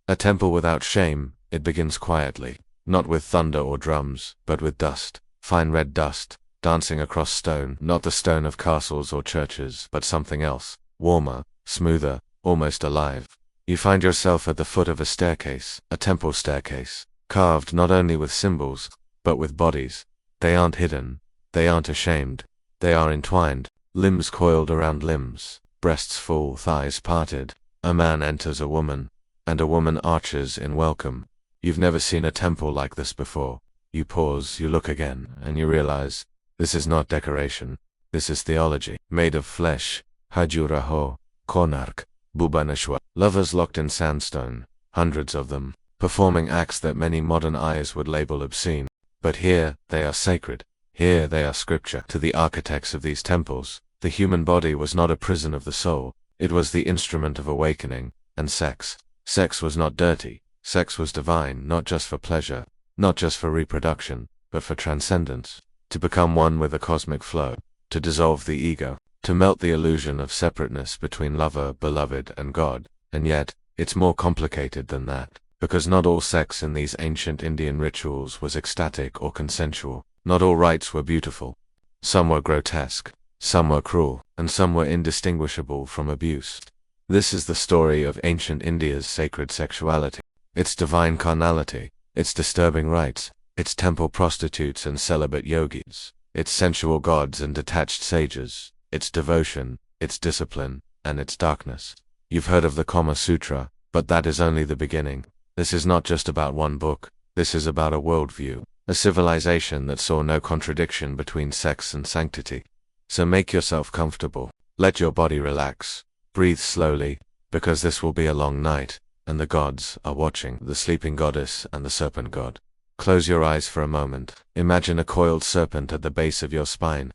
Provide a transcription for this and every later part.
A temple without shame, it begins quietly, not with thunder or drums, but with dust, fine red dust, dancing across stone, not the stone of castles or churches, but something else, warmer, smoother, almost alive. You find yourself at the foot of a staircase, a temple staircase, carved not only with symbols, but with bodies. They aren't hidden, they aren't ashamed, they are entwined, limbs coiled around limbs, breasts full, thighs parted. A man enters a woman, and a woman arches in welcome. You've never seen a temple like this before. You pause, you look again, and you realize, this is not decoration, this is theology, made of flesh, Khajuraho, Konark, Bhubaneswar. Lovers locked in sandstone, hundreds of them, performing acts that many modern eyes would label obscene. But here, they are sacred. Here they are scripture. To the architects of these temples, the human body was not a prison of the soul, it was the instrument of awakening, and sex. Sex was not dirty, sex was divine, not just for pleasure, not just for reproduction, but for transcendence. To become one with the cosmic flow, to dissolve the ego, to melt the illusion of separateness between lover, beloved, and God. And yet, it's more complicated than that, because not all sex in these ancient Indian rituals was ecstatic or consensual. Not all rites were beautiful. Some were grotesque, some were cruel, and some were indistinguishable from abuse. This is the story of ancient India's sacred sexuality, its divine carnality, its disturbing rites, its temple prostitutes and celibate yogis, its sensual gods and detached sages, its devotion, its discipline, and its darkness. You've heard of the Kama Sutra, but that is only the beginning. This is not just about one book, this is about a worldview, a civilization that saw no contradiction between sex and sanctity. So make yourself comfortable, let your body relax, breathe slowly, because this will be a long night, and the gods are watching, the sleeping goddess and the serpent god. Close your eyes for a moment, imagine a coiled serpent at the base of your spine.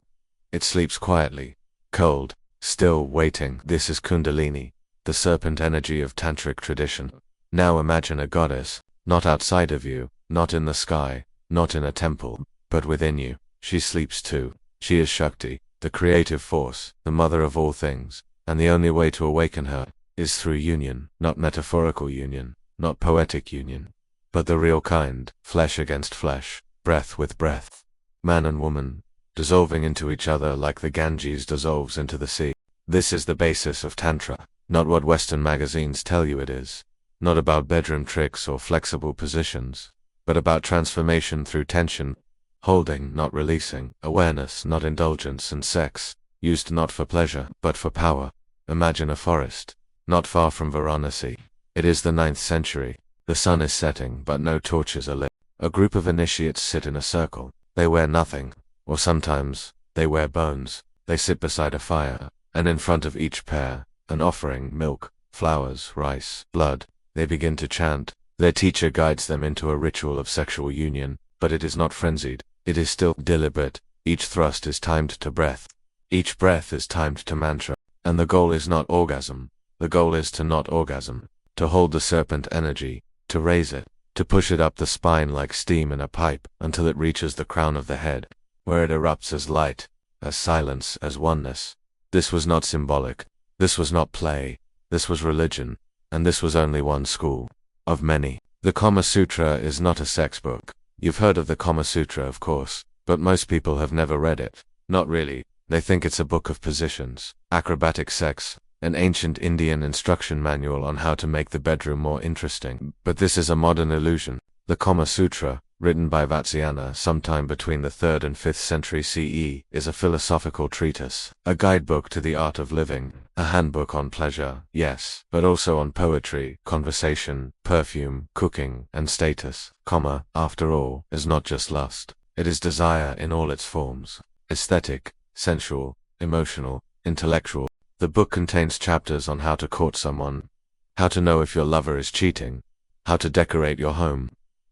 It sleeps quietly, cold, still, waiting. This is Kundalini, the serpent energy of Tantric tradition. Now imagine a goddess, not outside of you, not in the sky, not in a temple, but within you. She sleeps too. She is Shakti, the creative force, the mother of all things, and the only way to awaken her is through union, not metaphorical union, not poetic union, but the real kind, flesh against flesh, breath with breath, man and woman, dissolving into each other like the Ganges dissolves into the sea. This is the basis of Tantra, not what Western magazines tell you it is, not about bedroom tricks or flexible positions, but about transformation through tension, holding, not releasing, awareness, not indulgence, and sex, used not for pleasure, but for power. Imagine a forest, not far from Varanasi. It is the 9th century. The sun is setting, but no torches are lit. A group of initiates sit in a circle. They wear nothing, or sometimes, they wear bones. They sit beside a fire, and in front of each pair, an offering, milk, flowers, rice, blood. They begin to chant. Their teacher guides them into a ritual of sexual union, but it is not frenzied. It is still deliberate. Each thrust is timed to breath. Each breath is timed to mantra. And the goal is not orgasm. The goal is to not orgasm. To hold the serpent energy, to raise it, to push it up the spine like steam in a pipe until it reaches the crown of the head, where it erupts as light, as silence, as oneness. This was not symbolic. This was not play. This was religion. And this was only one school, of many. The Kama Sutra is not a sex book. You've heard of the Kama Sutra, of course, but most people have never read it. Not really. They think it's a book of positions, acrobatic sex, an ancient Indian instruction manual on how to make the bedroom more interesting. But this is a modern illusion. The Kama Sutra, written by Vatsyayana sometime between the 3rd and 5th century CE, is a philosophical treatise, a guidebook to the art of living, a handbook on pleasure, yes, but also on poetry, conversation, perfume, cooking, and status. Kama, after all, is not just lust. It is desire in all its forms. Aesthetic, sensual, emotional, intellectual. The book contains chapters on how to court someone, how to know if your lover is cheating, how to decorate your home,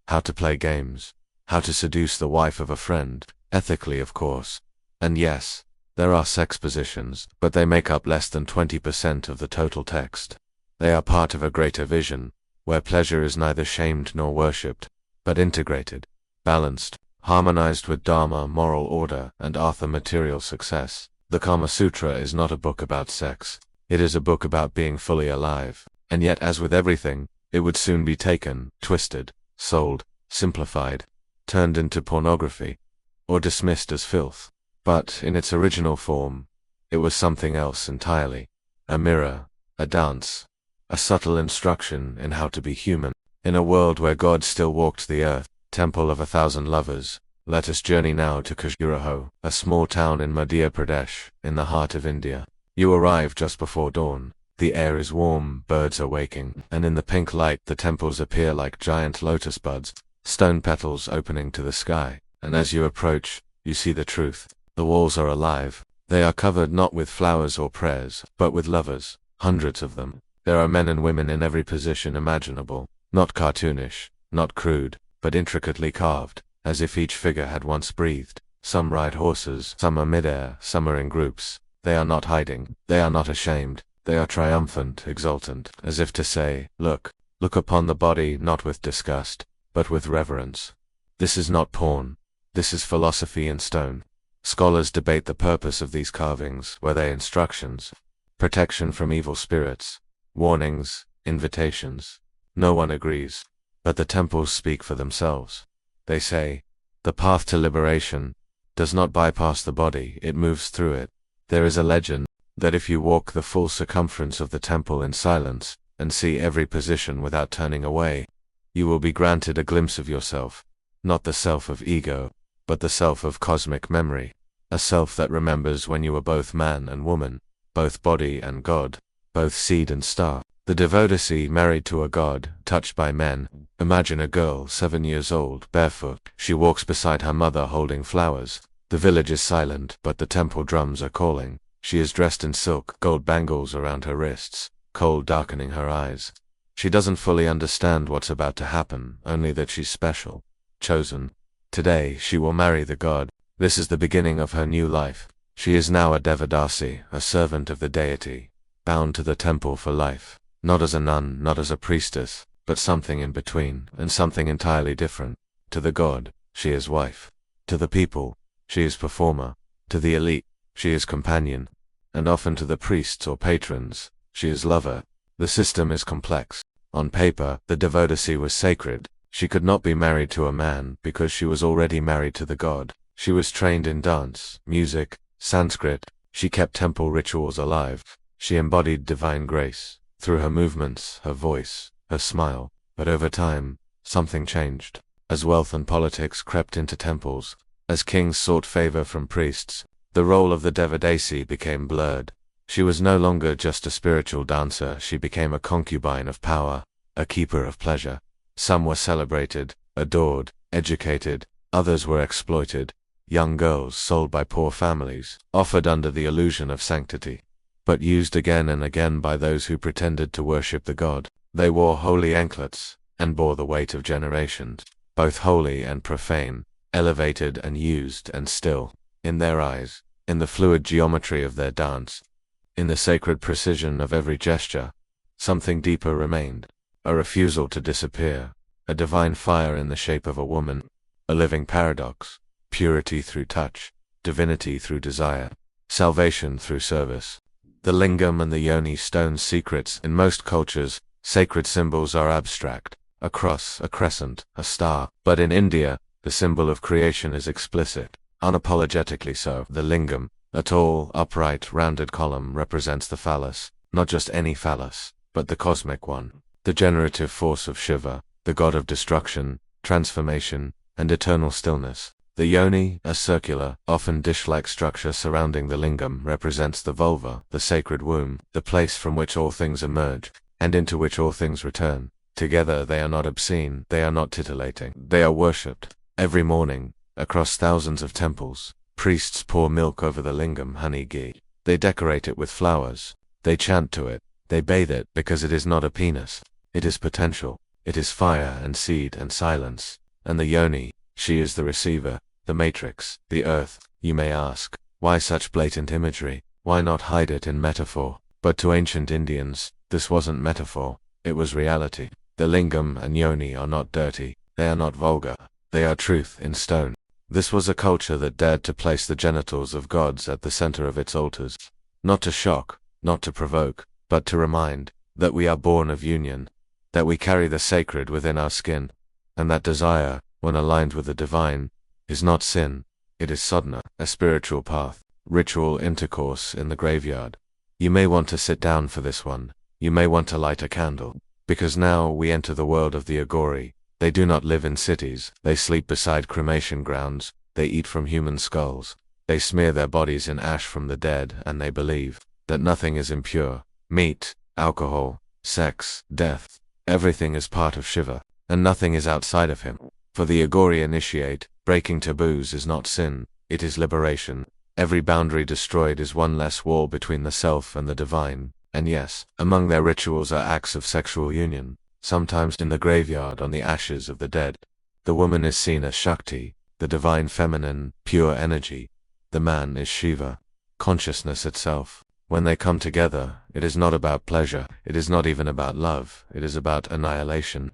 how to play games, how to seduce the wife of a friend, ethically of course. And yes, there are sex positions, but they make up less than 20% of the total text. They are part of a greater vision, where pleasure is neither shamed nor worshipped, but integrated, balanced, harmonized with Dharma, moral order, and Artha, material success. The Kama Sutra is not a book about sex. It is a book about being fully alive. And yet, as with everything, it would soon be taken, twisted, sold, simplified, turned into pornography, or dismissed as filth. But in its original form, it was something else entirely. A mirror, a dance, a subtle instruction in how to be human. In a world where God still walked the earth, temple of 1,000 lovers, let us journey now to Khajuraho, a small town in Madhya Pradesh, in the heart of India. You arrive just before dawn. The air is warm, birds are waking, and in the pink light the temples appear like giant lotus buds, stone petals opening to the sky. And as you approach, you see the truth. The walls are alive. They are covered not with flowers or prayers, but with lovers, hundreds of them. There are men and women in every position imaginable, not cartoonish, not crude, but intricately carved, as if each figure had once breathed. Some ride horses, some are midair, some are in groups. They are not hiding, they are not ashamed, they are triumphant, exultant, as if to say, look upon the body not with disgust, but with reverence. This is not porn, this is philosophy in stone. Scholars debate the purpose of these carvings. Were they instructions, protection from evil spirits, warnings, invitations? No one agrees, but the temples speak for themselves. They say, the path to liberation does not bypass the body, it moves through it. There is a legend that if you walk the full circumference of the temple in silence, and see every position without turning away, you will be granted a glimpse of yourself, not the self of ego, but the self of cosmic memory, a self that remembers when you were both man and woman, both body and God, both seed and star. The Devadasi married to a god, touched by men. Imagine a girl 7 years old, barefoot. She walks beside her mother holding flowers. The village is silent, but the temple drums are calling. She is dressed in silk, gold bangles around her wrists, cold darkening her eyes. She doesn't fully understand what's about to happen, only that she's special, chosen. Today she will marry the god. This is the beginning of her new life. She is now a Devadasi, a servant of the deity, bound to the temple for life. Not as a nun, not as a priestess, but something in between, and something entirely different. To the god, she is wife. To the people, she is performer. To the elite, she is companion. And often to the priests or patrons, she is lover. The system is complex. On paper, the Devadasi was sacred. She could not be married to a man because she was already married to the god. She was trained in dance, music, Sanskrit. She kept temple rituals alive. She embodied divine grace through her movements, her voice, her smile. But over time, something changed. As wealth and politics crept into temples, as kings sought favor from priests, the role of the Devadasi became blurred. She was no longer just a spiritual dancer, she became a concubine of power, a keeper of pleasure. Some were celebrated, adored, educated, others were exploited. Young girls sold by poor families, offered under the illusion of sanctity, but used again and again by those who pretended to worship the god. They wore holy anklets, and bore the weight of generations, both holy and profane, elevated and used and still. In their eyes, in the fluid geometry of their dance, in the sacred precision of every gesture, something deeper remained. A refusal to disappear, a divine fire in the shape of a woman, a living paradox, purity through touch, divinity through desire, salvation through service. The lingam and the yoni stone's secrets. In most cultures, sacred symbols are abstract, a cross, a crescent, a star. But in India, the symbol of creation is explicit, unapologetically so. The lingam, a tall, upright, rounded column, represents the phallus, not just any phallus, but the cosmic one. The generative force of Shiva, the god of destruction, transformation, and eternal stillness. The yoni, a circular, often dish-like structure surrounding the lingam, represents the vulva, the sacred womb, the place from which all things emerge, and into which all things return. Together they are not obscene, they are not titillating, they are worshipped. Every morning, across thousands of temples, priests pour milk over the lingam, honey ghee. They decorate it with flowers. They chant to it. They bathe it, because it is not a penis. It is potential. It is fire and seed and silence. And the yoni, she is the receiver, the matrix, the earth. You may ask, why such blatant imagery? Why not hide it in metaphor? But to ancient Indians, this wasn't metaphor. It was reality. The lingam and yoni are not dirty. They are not vulgar. They are truth in stone. This was a culture that dared to place the genitals of gods at the center of its altars. Not to shock, not to provoke, but to remind that we are born of union. that we carry the sacred within our skin, and that desire, when aligned with the divine, is not sin, it is sadhana, a spiritual path, ritual intercourse in the graveyard. You may want to sit down for this one, you may want to light a candle, because now we enter the world of the Agori. They do not live in cities, they sleep beside cremation grounds, they eat from human skulls, they smear their bodies in ash from the dead, and they believe that nothing is impure. Meat, alcohol, sex, death, everything is part of Shiva, and nothing is outside of him. For the Agori initiate, breaking taboos is not sin, it is liberation. Every boundary destroyed is one less wall between the self and the divine. And yes, among their rituals are acts of sexual union, sometimes in the graveyard on the ashes of the dead. The woman is seen as Shakti, the divine feminine, pure energy. The man is Shiva, consciousness itself. When they come together, it is not about pleasure, it is not even about love, it is about annihilation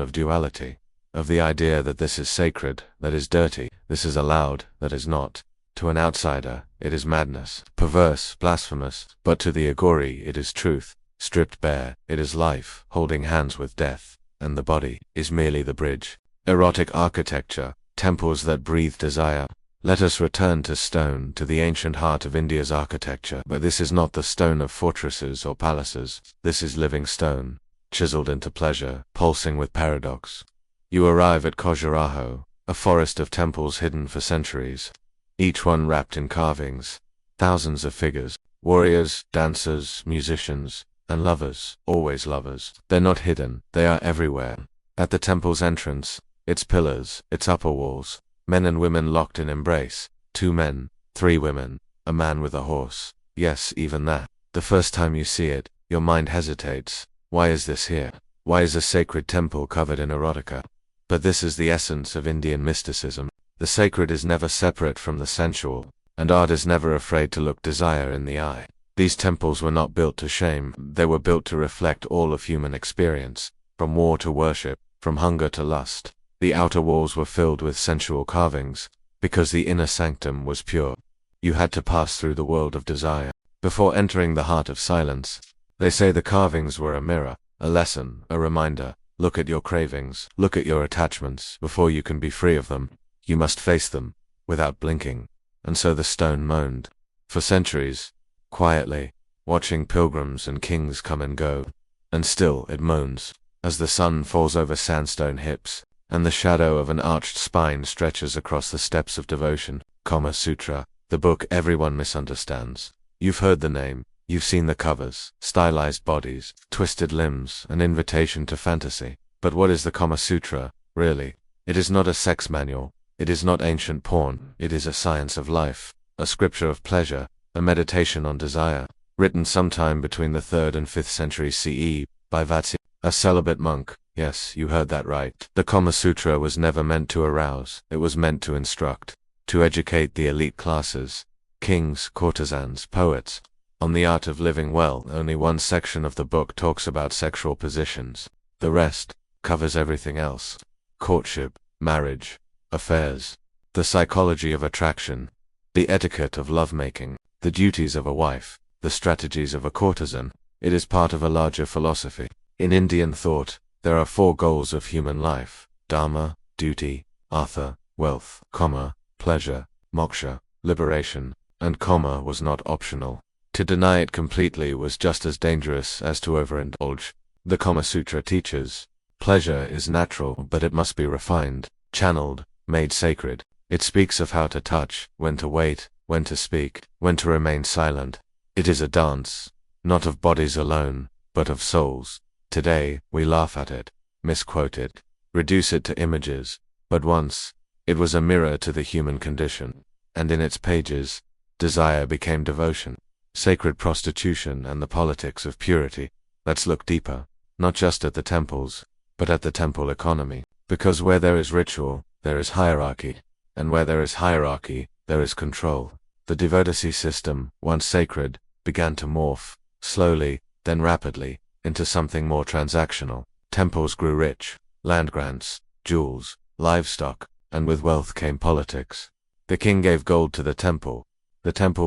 of duality, of the idea that this is sacred, that is dirty, this is allowed, that is not. To an outsider, it is madness, perverse, blasphemous, but to the Agori it is truth, stripped bare, it is life, holding hands with death, and the body is merely the bridge. Erotic architecture, temples that breathe desire. Let us return to stone, to the ancient heart of India's architecture, but this is not the stone of fortresses or palaces, this is living stone, chiseled into pleasure, pulsing with paradox. You arrive at Khajuraho, a forest of temples hidden for centuries, each one wrapped in carvings, thousands of figures, warriors, dancers, musicians, and lovers, always lovers. They're not hidden, they are everywhere. At the temple's entrance, its pillars, its upper walls, men and women locked in embrace, 2 men, 3 women, a man with a horse. Yes, even that. The first time you see it, your mind hesitates. Why is this here? Why is a sacred temple covered in erotica? But this is the essence of Indian mysticism. The sacred is never separate from the sensual, and art is never afraid to look desire in the eye. These temples were not built to shame, they were built to reflect all of human experience, from war to worship, from hunger to lust. The outer walls were filled with sensual carvings, because the inner sanctum was pure. You had to pass through the world of desire before entering the heart of silence. They say the carvings were a mirror, a lesson, a reminder. Look at your cravings, look at your attachments. Before you can be free of them, you must face them, without blinking. And so the stone moaned. For centuries, quietly, watching pilgrims and kings come and go. And still it moans, as the sun falls over sandstone hips, and the shadow of an arched spine stretches across the steps of devotion. Kama Sutra, the book everyone misunderstands. You've heard the name, you've seen the covers, stylized bodies, twisted limbs, an invitation to fantasy. But what is the Kama Sutra, really? It is not a sex manual, it is not ancient porn, it is a science of life, a scripture of pleasure, a meditation on desire, written sometime between the 3rd and 5th century CE, by Devadasi, a celibate monk. Yes, you heard that right. The Kama Sutra was never meant to arouse, it was meant to instruct, to educate the elite classes, kings, courtesans, poets, on the art of living well. Only one section of the book talks about sexual positions. The rest covers everything else. Courtship, marriage, affairs, the psychology of attraction, the etiquette of lovemaking, the duties of a wife, the strategies of a courtesan. It is part of a larger philosophy. In Indian thought, there are 4 goals of human life: dharma, duty, artha, wealth, kama, pleasure, moksha, liberation, and kama was not optional. To deny it completely was just as dangerous as to overindulge. The Kama Sutra teaches, pleasure is natural, but it must be refined, channeled, made sacred. It speaks of how to touch, when to wait, when to speak, when to remain silent. It is a dance, not of bodies alone, but of souls. Today, we laugh at it, misquote it, reduce it to images, but once, it was a mirror to the human condition, and in its pages, desire became devotion, sacred prostitution and the politics of purity. Let's look deeper, not just at the temples, but at the temple economy, because where there is ritual, there is hierarchy, and where there is hierarchy, there is control. The Devadasi system, once sacred, began to morph, slowly, then rapidly, into something more transactional. Temples grew rich, land grants, jewels, livestock, and with wealth came politics. The king gave gold to the temple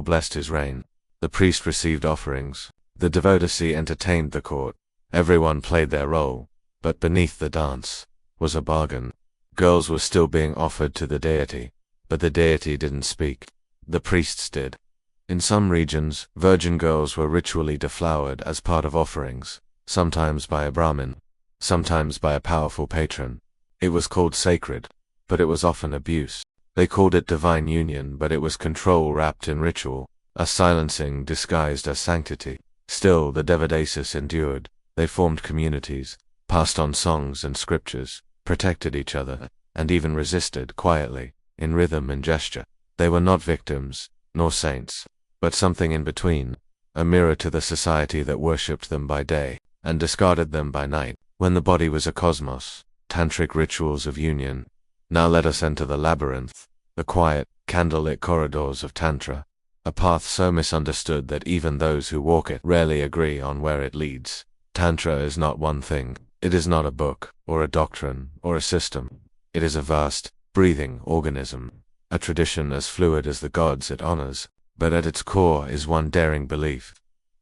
blessed his reign, the priest received offerings, the devotee entertained the court, Everyone played their role, but beneath the dance was a bargain. Girls were still being offered to the deity, but the deity didn't speak. The priests did. In some regions, virgin girls were ritually deflowered as part of offerings, sometimes by a Brahmin, sometimes by a powerful patron. It was called sacred, but it was often abuse. They called it divine union, but it was control wrapped in ritual, a silencing disguised as sanctity. Still, the Devadasis endured. They formed communities, passed on songs and scriptures, protected each other, and even resisted quietly, in rhythm and gesture. They were not victims, nor saints, but something in between, a mirror to the society that worshipped them by day, and discarded them by night. When the body was a cosmos, tantric rituals of union. Now let us enter the labyrinth, the quiet, candlelit corridors of Tantra, a path so misunderstood that even those who walk it rarely agree on where it leads. Tantra is not one thing. It is not a book, or a doctrine, or a system. It is a vast, breathing organism, a tradition as fluid as the gods it honors, but at its core is one daring belief.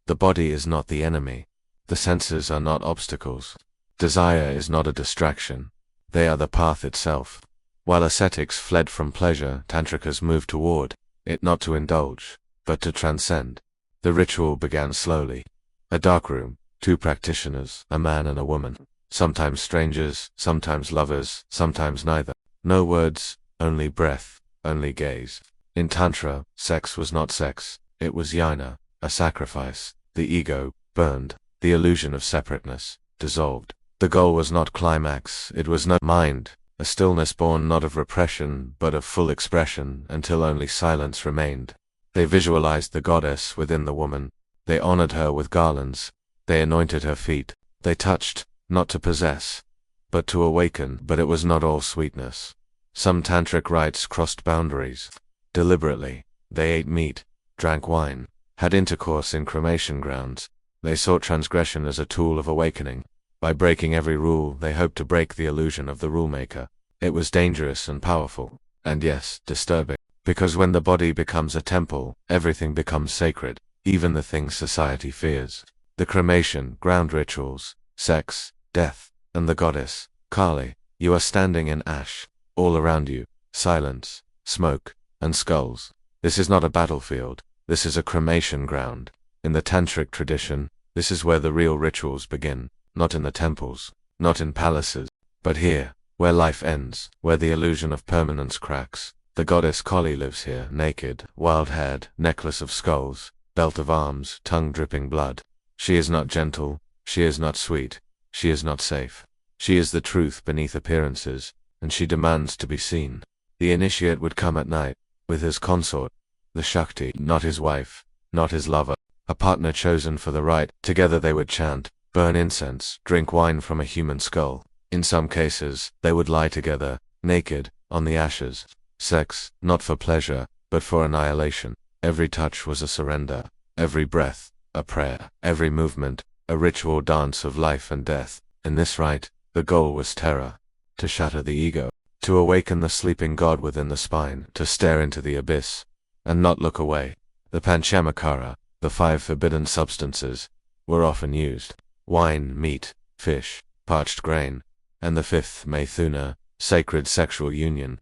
The body is not the enemy. The senses are not obstacles. Desire is not a distraction. They are the path itself. While ascetics fled from pleasure, tantrikas moved toward it, not to indulge, but to transcend. The ritual began slowly. A dark room, 2 practitioners, a man and a woman. Sometimes strangers, sometimes lovers, sometimes neither. No words, only breath, only gaze. In Tantra, sex was not sex, it was jnana, a sacrifice. The ego burned, the illusion of separateness dissolved. The goal was not climax, it was not mind, a stillness born not of repression but of full expression until only silence remained. They visualized the goddess within the woman. They honored her with garlands. They anointed her feet. They touched, not to possess, but to awaken. But it was not all sweetness. Some tantric rites crossed boundaries. Deliberately, they ate meat, drank wine, had intercourse in cremation grounds. They sought transgression as a tool of awakening. By breaking every rule, they hoped to break the illusion of the rulemaker. It was dangerous and powerful, and yes, disturbing. Because when the body becomes a temple, everything becomes sacred, even the things society fears. The cremation, ground rituals, sex, death, and the goddess, Kali. You are standing in ash. All around you, silence, smoke, and skulls. This is not a battlefield. This is a cremation ground. In the tantric tradition, this is where the real rituals begin. Not in the temples, not in palaces, but here, where life ends, where the illusion of permanence cracks. The goddess Kali lives here, naked, wild-haired, necklace of skulls, belt of arms, tongue dripping blood. She is not gentle, she is not sweet, she is not safe. She is the truth beneath appearances, and she demands to be seen. The initiate would come at night, with his consort, the Shakti, not his wife, not his lover, a partner chosen for the rite. Together they would chant, burn incense, drink wine from a human skull. In some cases, they would lie together, naked, on the ashes. Sex, not for pleasure, but for annihilation. Every touch was a surrender. Every breath, a prayer. Every movement, a ritual dance of life and death. In this rite, the goal was terror. To shatter the ego. To awaken the sleeping god within the spine. To stare into the abyss, and not look away. The panchamakara, the 5 forbidden substances, were often used. Wine, meat, fish, parched grain, and the 5th Maithuna, sacred sexual union.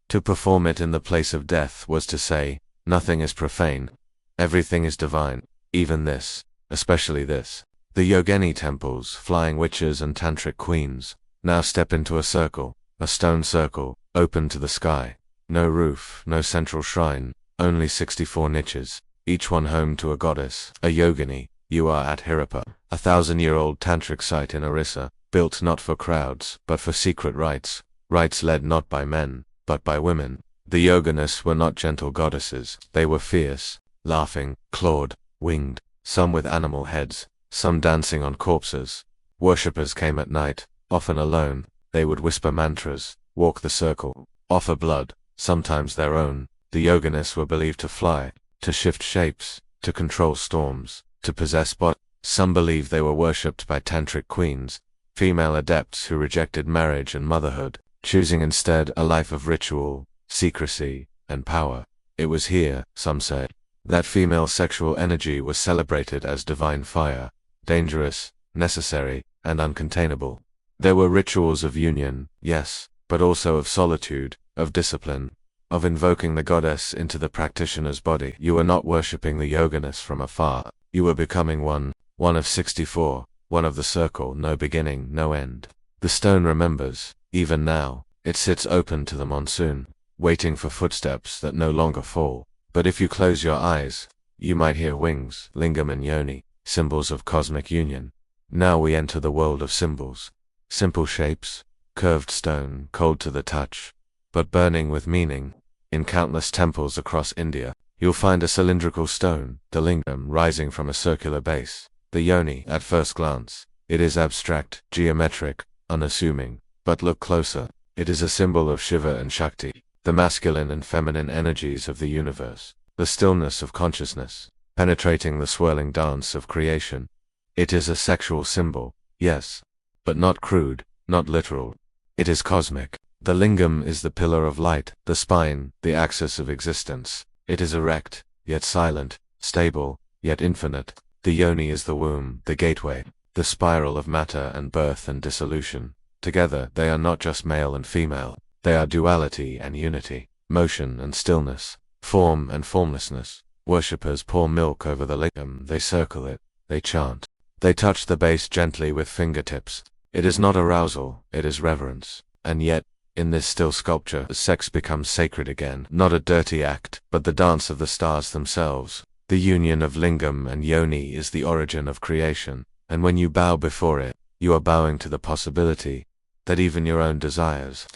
To perform it in the place of death was to say, nothing is profane, everything is divine, even this, especially this. The yogini temples, flying witches and tantric queens, now step into a circle, a stone circle, open to the sky. No roof, no central shrine, only 64 niches, each one home to a goddess, a yogini. You are at Hirapa, a 1,000-year-old tantric site in Orissa, built not for crowds, but for secret rites, rites led not by men, but by women. The yoginis were not gentle goddesses, they were fierce, laughing, clawed, winged, some with animal heads, some dancing on corpses. Worshippers came at night, often alone. They would whisper mantras, walk the circle, offer blood, sometimes their own. The yoginis were believed to fly, to shift shapes, to control storms, to possess bodies. Some believe they were worshipped by tantric queens, female adepts who rejected marriage and motherhood, choosing instead a life of ritual, secrecy, and power. It was here, some say, that female sexual energy was celebrated as divine fire, dangerous, necessary, and uncontainable. There were rituals of union, yes, but also of solitude, of discipline, of invoking the goddess into the practitioner's body. You were not worshipping the yoginess from afar. You were becoming one of 64, one of the circle, no beginning, no end. The stone remembers, even now. It sits open to the monsoon, waiting for footsteps that no longer fall. But if you close your eyes, you might hear wings, lingam and yoni, symbols of cosmic union. Now we enter the world of symbols. Simple shapes, curved stone, cold to the touch, but burning with meaning. In countless temples across India, you'll find a cylindrical stone, the lingam, rising from a circular base. The yoni, at first glance, it is abstract, geometric, unassuming. But look closer. It is a symbol of Shiva and Shakti, the masculine and feminine energies of the universe, the stillness of consciousness, penetrating the swirling dance of creation. It is a sexual symbol, yes, but not crude, not literal. It is cosmic. The lingam is the pillar of light, the spine, the axis of existence. It is erect, yet silent, stable, yet infinite. The yoni is the womb, the gateway, the spiral of matter and birth and dissolution. Together, they are not just male and female. They are duality and unity, motion and stillness, form and formlessness. Worshippers pour milk over the lingam, they circle it, they chant. They touch the base gently with fingertips. It is not arousal, it is reverence. And yet, in this still sculpture, sex becomes sacred again, not a dirty act, but the dance of the stars themselves. The union of lingam and yoni is the origin of creation, and when you bow before it, you are bowing to the possibility that even your own desires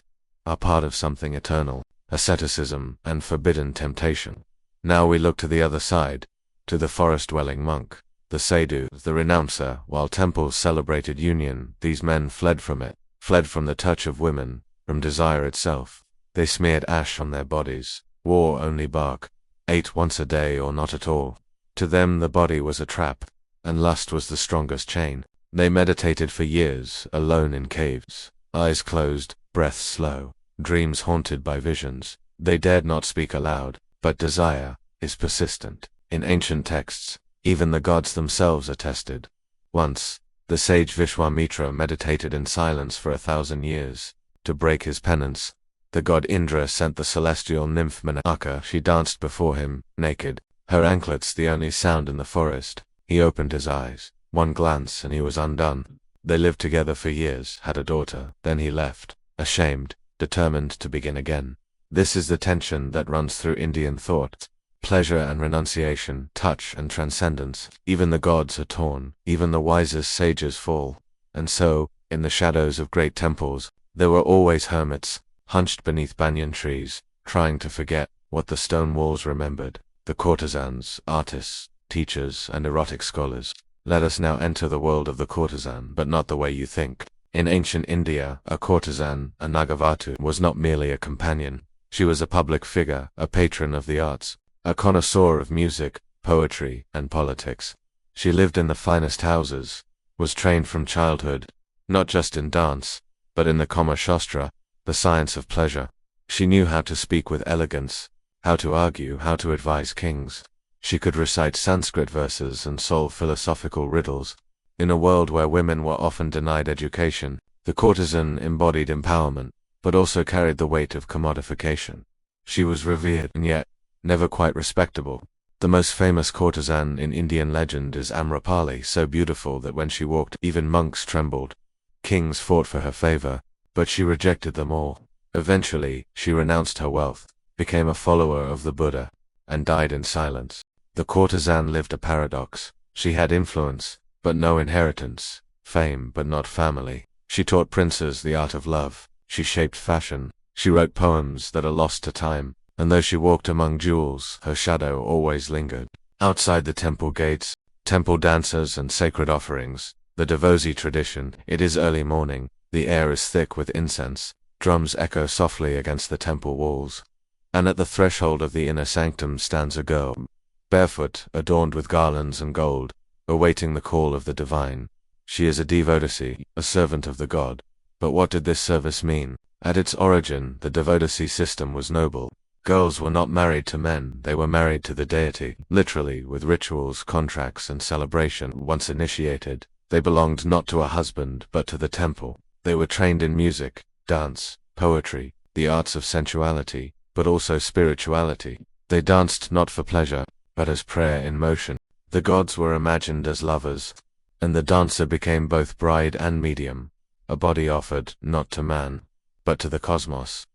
are part of something eternal, asceticism and forbidden temptation. Now we look to the other side, to the forest-dwelling monk, the sadhu, the renouncer. While temples celebrated union, these men fled from it, fled from the touch of women, from desire itself. They smeared ash on their bodies, wore only bark, ate once a day or not at all. To them the body was a trap, and lust was the strongest chain. They meditated for years, alone in caves, eyes closed, breath slow, dreams haunted by visions. They dared not speak aloud, but desire is persistent. In ancient texts, even the gods themselves attested. Once, the sage Vishwamitra meditated in silence for 1,000 years. To break his penance, the god Indra sent the celestial nymph Menaka. She danced before him, naked, her anklets the only sound in the forest. He opened his eyes. One glance and he was undone. They lived together for years, had a daughter. Then he left, ashamed, determined to begin again. This is the tension that runs through Indian thought. Pleasure and renunciation, touch and transcendence. Even the gods are torn, even the wisest sages fall. And so, in the shadows of great temples, there were always hermits, hunched beneath banyan trees, trying to forget what the stone walls remembered. The courtesans, artists, teachers, and erotic scholars. Let us now enter the world of the courtesan, but not the way you think. In ancient India, a courtesan, a Nagavatu, was not merely a companion. She was a public figure, a patron of the arts, a connoisseur of music, poetry, and politics. She lived in the finest houses, was trained from childhood, not just in dance, but in the Kama Sutra, the science of pleasure. She knew how to speak with elegance, how to argue, how to advise kings. She could recite Sanskrit verses and solve philosophical riddles. In a world where women were often denied education, the courtesan embodied empowerment, but also carried the weight of commodification. She was revered and yet never quite respectable. The most famous courtesan in Indian legend is Amrapali, so beautiful that when she walked, even monks trembled. Kings fought for her favor, but she rejected them all. Eventually, she renounced her wealth, became a follower of the Buddha, and died in silence. The courtesan lived a paradox. She had influence, but no inheritance, fame, but not family. She taught princes the art of love. She shaped fashion. She wrote poems that are lost to time, and though she walked among jewels, her shadow always lingered. Outside the temple gates, temple dancers and sacred offerings, the Devadasi tradition. It is early morning. The air is thick with incense. Drums echo softly against the temple walls. And at the threshold of the inner sanctum stands a girl, barefoot, adorned with garlands and gold, awaiting the call of the divine. She is a Devadasi, a servant of the god. But what did this service mean? At its origin, the Devadasi system was noble. Girls were not married to men, they were married to the deity, literally, with rituals, contracts, and celebration. Once initiated, They belonged not to a husband, but to the temple. They were trained in music, dance, poetry, the arts of sensuality, but also spirituality. They danced not for pleasure, but as prayer in motion. The gods were imagined as lovers, and the dancer became both bride and medium, a body offered not to man, but to the cosmos.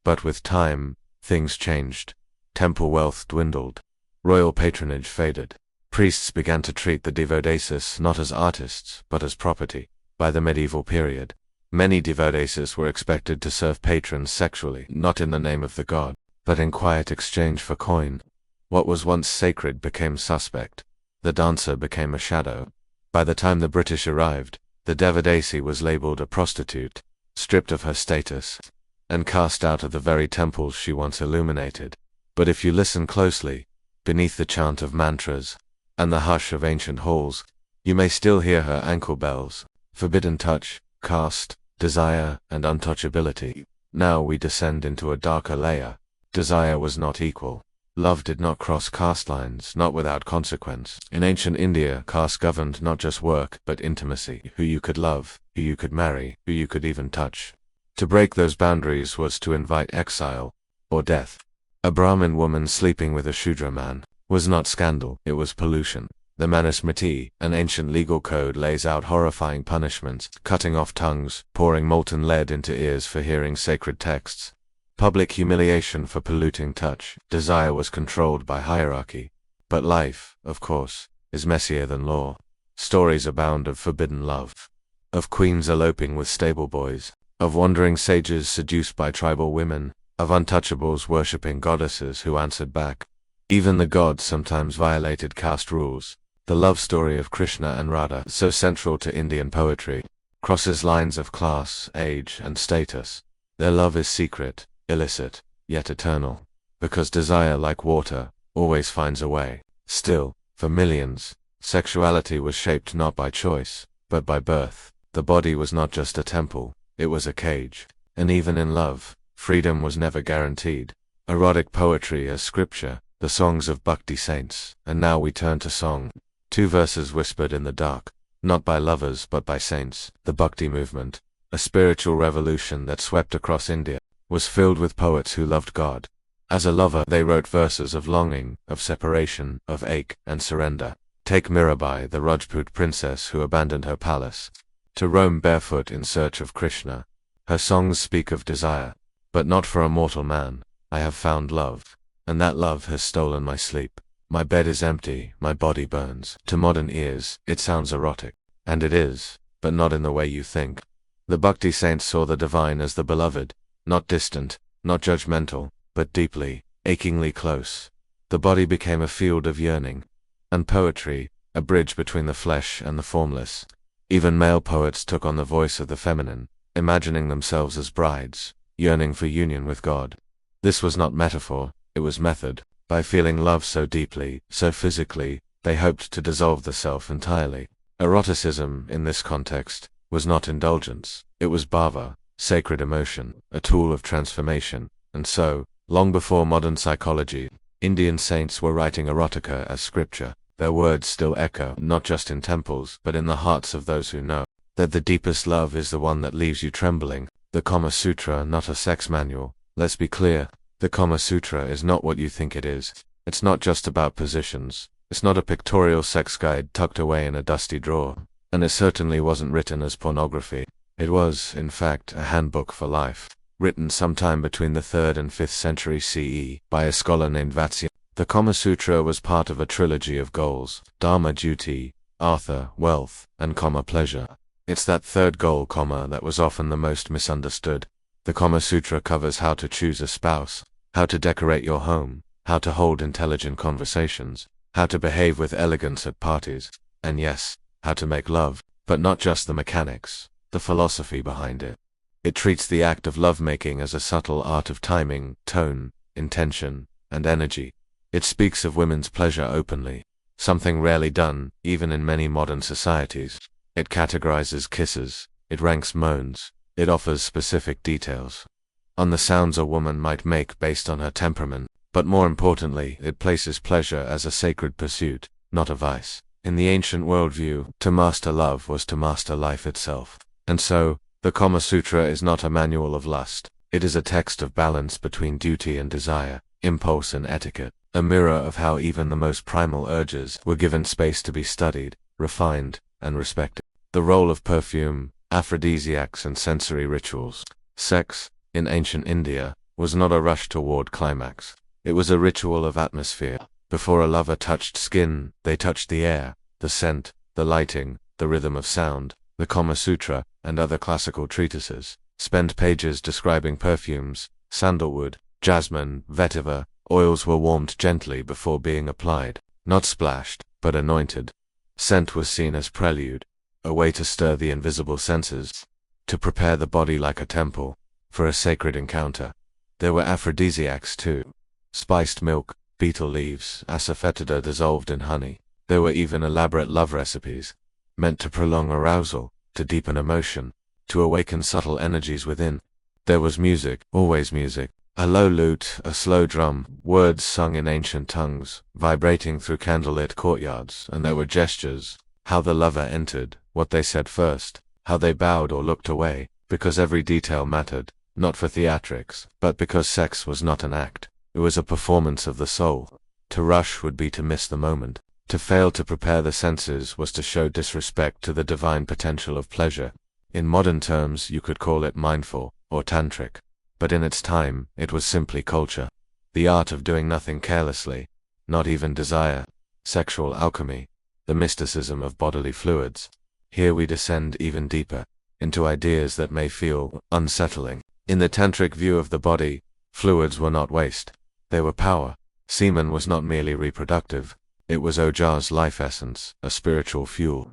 But with time, things changed. Temple wealth dwindled. Royal patronage faded. Priests began to treat the Devadasis not as artists, but as property. By the medieval period, many Devadasis were expected to serve patrons sexually, not in the name of the god, but in quiet exchange for coin. What was once sacred became suspect. The dancer became a shadow. By the time the British arrived, the Devadasi was labeled a prostitute, stripped of her status, and cast out of the very temples she once illuminated. But if you listen closely, beneath the chant of mantras and the hush of ancient halls, you may still hear her ankle bells: forbidden touch, caste, desire, and untouchability. Now we descend into a darker layer. Desire was not equal. Love did not cross caste lines, not without consequence. In ancient India, caste governed not just work, but intimacy: who you could love, who you could marry, who you could even touch. To break those boundaries was to invite exile, or death. A Brahmin woman sleeping with a Shudra man was not scandal, it was pollution. The Manusmriti, an ancient legal code, lays out horrifying punishments: cutting off tongues, pouring molten lead into ears for hearing sacred texts, public humiliation for polluting touch. Desire was controlled by hierarchy. But life, of course, is messier than law. Stories abound of forbidden love, of queens eloping with stable boys, of wandering sages seduced by tribal women, of untouchables worshipping goddesses who answered back. Even the gods sometimes violated caste rules. The love story of Krishna and Radha, so central to Indian poetry, crosses lines of class, age, and status. Their love is secret, illicit, yet eternal, because desire, like water, always finds a way. Still, for millions, sexuality was shaped not by choice, but by birth. The body was not just a temple, it was a cage. And even in love, freedom was never guaranteed. Erotic poetry as scripture, the songs of bhakti saints. And now we turn to song. 2 verses whispered in the dark, not by lovers but by saints. The bhakti movement, a spiritual revolution that swept across India, was filled with poets who loved God. As a lover, they wrote verses of longing, of separation, of ache and surrender. Take Mirabai, the Rajput princess who abandoned her palace to roam barefoot in search of Krishna. Her songs speak of desire, but not for a mortal man. I have found love, and that love has stolen my sleep. My bed is empty, my body burns. To modern ears, it sounds erotic. And it is, but not in the way you think. The Bhakti saints saw the divine as the beloved, not distant, not judgmental, but deeply, achingly close. The body became a field of yearning, and poetry, a bridge between the flesh and the formless. Even male poets took on the voice of the feminine, imagining themselves as brides, yearning for union with God. This was not metaphor, it was method. By feeling love so deeply, so physically, they hoped to dissolve the self entirely. Eroticism, in this context, was not indulgence, it was bhava, sacred emotion, a tool of transformation. And so, long before modern psychology, Indian saints were writing erotica as scripture. Their words still echo, not just in temples, but in the hearts of those who know that the deepest love is the one that leaves you trembling. The Kama Sutra, not a sex manual. Let's be clear, the Kama Sutra is not what you think it is. It's not just about positions. It's not a pictorial sex guide tucked away in a dusty drawer. And it certainly wasn't written as pornography. It was, in fact, a handbook for life, written sometime between the 3rd and 5th century CE by a scholar named Vatsya. The Kama Sutra was part of a trilogy of goals: Dharma, duty; Artha, wealth; and Kama, pleasure. It's that third goal, Kama, that was often the most misunderstood. The Kama Sutra covers how to choose a spouse, how to decorate your home, how to hold intelligent conversations, how to behave with elegance at parties, and yes, how to make love, but not just the mechanics, the philosophy behind it. It treats the act of lovemaking as a subtle art of timing, tone, intention, and energy. It speaks of women's pleasure openly, something rarely done, even in many modern societies. It categorizes kisses, it ranks moans, it offers specific details on the sounds a woman might make based on her temperament, but more importantly, it places pleasure as a sacred pursuit, not a vice. In the ancient worldview, to master love was to master life itself. And so, the Kama Sutra is not a manual of lust. It is a text of balance between duty and desire, impulse and etiquette, a mirror of how even the most primal urges were given space to be studied, refined, and respected. The role of perfume, aphrodisiacs and sensory rituals. Sex, in ancient India, was not a rush toward climax. It was a ritual of atmosphere. Before a lover touched skin, they touched the air, the scent, the lighting, the rhythm of sound. The Kama Sutra, and other classical treatises, spend pages describing perfumes. Sandalwood, jasmine, vetiver, oils were warmed gently before being applied, not splashed, but anointed. Scent was seen as prelude, a way to stir the invisible senses, to prepare the body like a temple, for a sacred encounter. There were aphrodisiacs too. Spiced milk, betel leaves, asafoetida dissolved in honey. There were even elaborate love recipes, meant to prolong arousal, to deepen emotion, to awaken subtle energies within. There was music, always music, a low lute, a slow drum, words sung in ancient tongues, vibrating through candlelit courtyards, and there were gestures, how the lover entered, what they said first, how they bowed or looked away, because every detail mattered, not for theatrics, but because sex was not an act, it was a performance of the soul. To rush would be to miss the moment. To fail to prepare the senses was to show disrespect to the divine potential of pleasure. In modern terms, you could call it mindful, or tantric. But in its time, it was simply culture. The art of doing nothing carelessly, not even desire. Sexual alchemy, the mysticism of bodily fluids. Here we descend even deeper, into ideas that may feel unsettling. In the tantric view of the body, fluids were not waste. They were power. Semen was not merely reproductive. It was Oja's life essence, a spiritual fuel.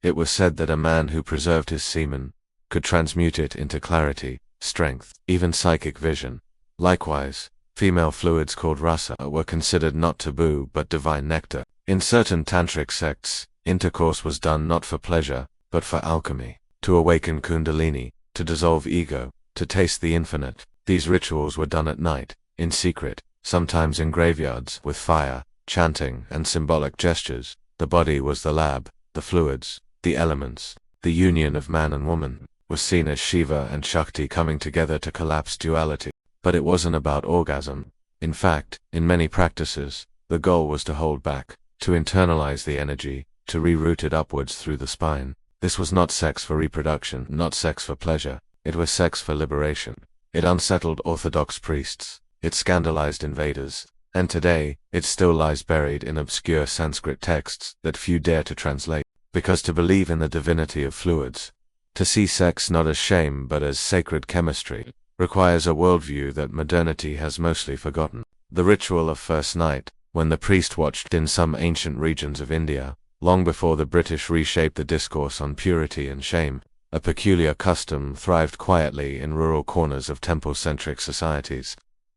It was said that a man who preserved his semen could transmute it into clarity, strength, even psychic vision. Likewise, female fluids called rasa were considered not taboo but divine nectar. In certain tantric sects, intercourse was done not for pleasure, but for alchemy, to awaken kundalini, to dissolve ego, to taste the infinite. These rituals were done at night, in secret, sometimes in graveyards, with fire, chanting, and symbolic gestures. The body was the lab. The fluids, the elements, the union of man and woman, was seen as Shiva and Shakti coming together to collapse duality. But it wasn't about orgasm. In fact, in many practices, the goal was to hold back, to internalize the energy, to reroute it upwards through the spine. This was not sex for reproduction, not sex for pleasure. It was sex for liberation. It unsettled orthodox priests. It scandalized invaders. And today, it still lies buried in obscure Sanskrit texts that few dare to translate. Because to believe in the divinity of fluids, to see sex not as shame but as sacred chemistry, requires a worldview that modernity has mostly forgotten. The ritual of first night, when the priest watched in some ancient regions of India, long before the British reshaped the discourse on purity and shame, a peculiar custom thrived quietly in rural corners of temple-centric societies.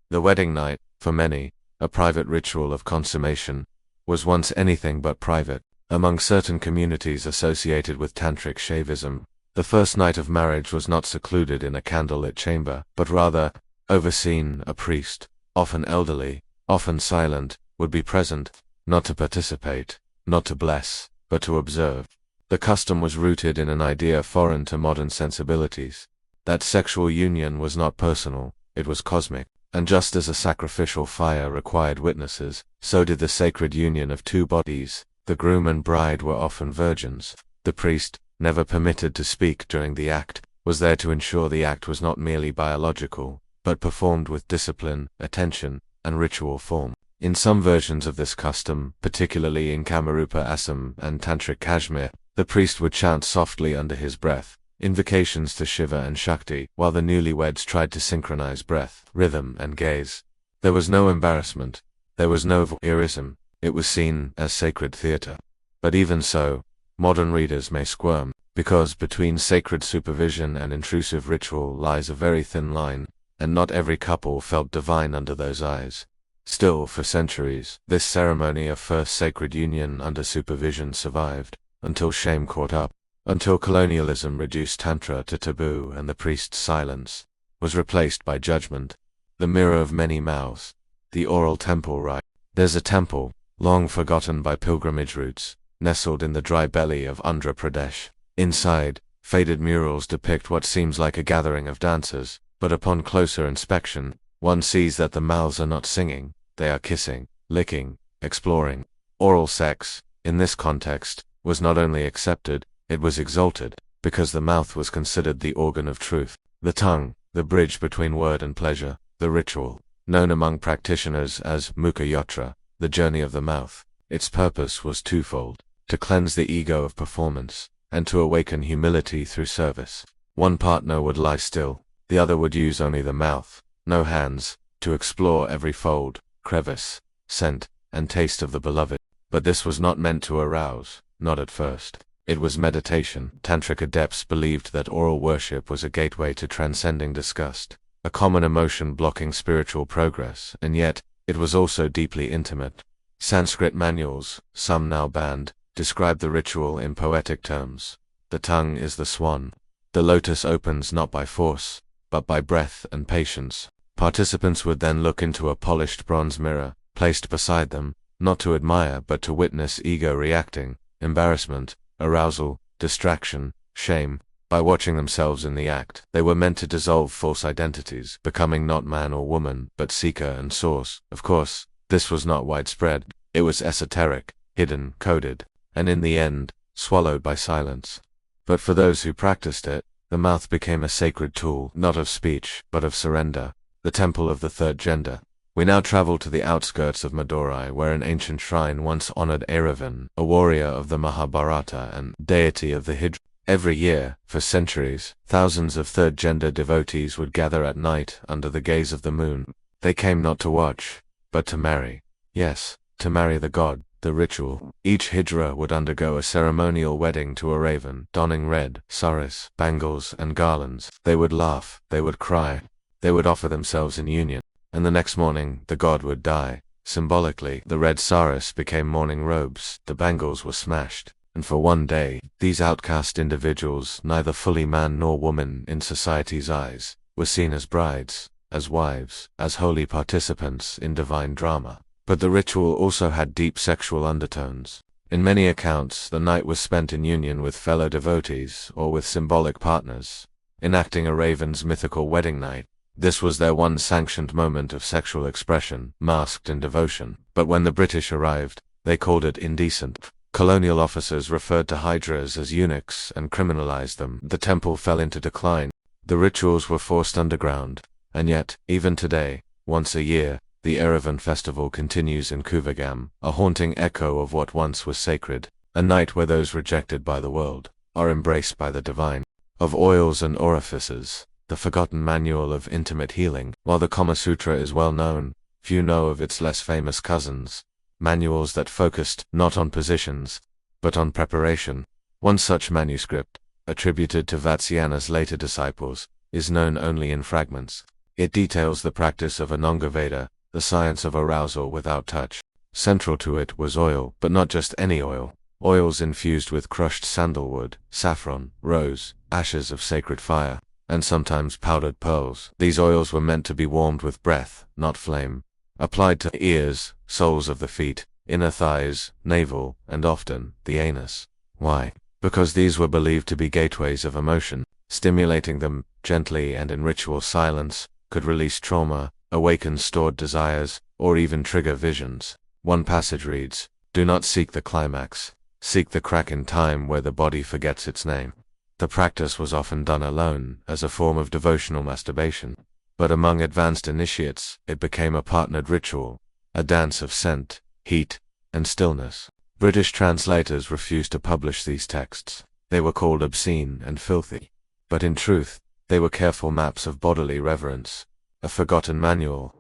The wedding night, for many, a private ritual of consummation, was once anything but private. Among certain communities associated with Tantric Shaivism, the first night of marriage was not secluded in a candlelit chamber, but rather, overseen. A priest, often elderly, often silent, would be present, not to participate, not to bless, but to observe. The custom was rooted in an idea foreign to modern sensibilities, that sexual union was not personal, it was cosmic. And just as a sacrificial fire required witnesses, so did the sacred union of two bodies. The groom and bride were often virgins. The priest, never permitted to speak during the act, was there to ensure the act was not merely biological, but performed with discipline, attention, and ritual form. In some versions of this custom, particularly in Kamarupa Assam and Tantric Kashmir, the priest would chant softly under his breath, invocations to Shiva and Shakti, while the newlyweds tried to synchronize breath, rhythm, and gaze. There was no embarrassment. There was no voyeurism. It was seen as sacred theater. But even so, modern readers may squirm, because between sacred supervision and intrusive ritual lies a very thin line, and not every couple felt divine under those eyes. Still, for centuries, this ceremony of first sacred union under supervision survived, until shame caught up. Until colonialism reduced Tantra to taboo and the priest's silence was replaced by judgment. The mirror of many mouths. The oral temple rite. There's a temple, long forgotten by pilgrimage routes, nestled in the dry belly of Andhra Pradesh. Inside, faded murals depict what seems like a gathering of dancers, but upon closer inspection, one sees that the mouths are not singing, they are kissing, licking, exploring. Oral sex, in this context, was not only accepted, it was exalted, because the mouth was considered the organ of truth. The tongue, the bridge between word and pleasure, the ritual, known among practitioners as Mukha Yatra, the journey of the mouth. Its purpose was twofold: to cleanse the ego of performance, and to awaken humility through service. One partner would lie still, the other would use only the mouth, no hands, to explore every fold, crevice, scent, and taste of the beloved. But this was not meant to arouse, not at first. It was meditation. Tantric adepts believed that oral worship was a gateway to transcending disgust, a common emotion blocking spiritual progress, and yet, it was also deeply intimate. Sanskrit manuals, some now banned, describe the ritual in poetic terms. The tongue is the swan. The lotus opens not by force, but by breath and patience. Participants would then look into a polished bronze mirror, placed beside them, not to admire but to witness ego reacting, embarrassment, arousal, distraction, shame. By watching themselves in the act, they were meant to dissolve false identities, becoming not man or woman, but seeker and source. Of course, this was not widespread. It was esoteric, hidden, coded, and in the end, swallowed by silence. But for those who practiced it, the mouth became a sacred tool, not of speech, but of surrender, the temple of the third gender. We now travel to the outskirts of Madurai, where an ancient shrine once honored Eravan, a warrior of the Mahabharata and deity of the Hydra. Every year, for centuries, thousands of third-gender devotees would gather at night under the gaze of the moon. They came not to watch, but to marry. Yes, to marry the god, the ritual. Each Hydra would undergo a ceremonial wedding to a raven, donning red saris, bangles, and garlands. They would laugh, they would cry, they would offer themselves in union. And the next morning, the god would die. Symbolically, the red saris became mourning robes, the bangles were smashed. And for one day, these outcast individuals, neither fully man nor woman in society's eyes, were seen as brides, as wives, as holy participants in divine drama. But the ritual also had deep sexual undertones. In many accounts, the night was spent in union with fellow devotees or with symbolic partners, enacting a raven's mythical wedding night. This was their one sanctioned moment of sexual expression, masked in devotion. But when the British arrived, they called it indecent. Colonial officers referred to hydras as eunuchs and criminalized them. The temple fell into decline. The rituals were forced underground. And yet, even today, once a year, the Eravan festival continues in Kuvagam, a haunting echo of what once was sacred, a night where those rejected by the world are embraced by the divine. Of oils and orifices, the forgotten manual of intimate healing. While the Kama Sutra is well known, few know of its less famous cousins, manuals that focused not on positions, but on preparation. One such manuscript, attributed to Vatsyayana's later disciples, is known only in fragments. It details the practice of Anangaveda, the science of arousal without touch. Central to it was oil, but not just any oil. Oils infused with crushed sandalwood, saffron, rose, ashes of sacred fire, and sometimes powdered pearls. These oils were meant to be warmed with breath, not flame. Applied to ears, soles of the feet, inner thighs, navel, and often, the anus. Why? Because these were believed to be gateways of emotion. Stimulating them, gently and in ritual silence, could release trauma, awaken stored desires, or even trigger visions. One passage reads, "Do not seek the climax. Seek the crack in time where the body forgets its name." The practice was often done alone, as a form of devotional masturbation. But among advanced initiates, it became a partnered ritual, a dance of scent, heat, and stillness. British translators refused to publish these texts. They were called obscene and filthy. But in truth, they were careful maps of bodily reverence, a forgotten manual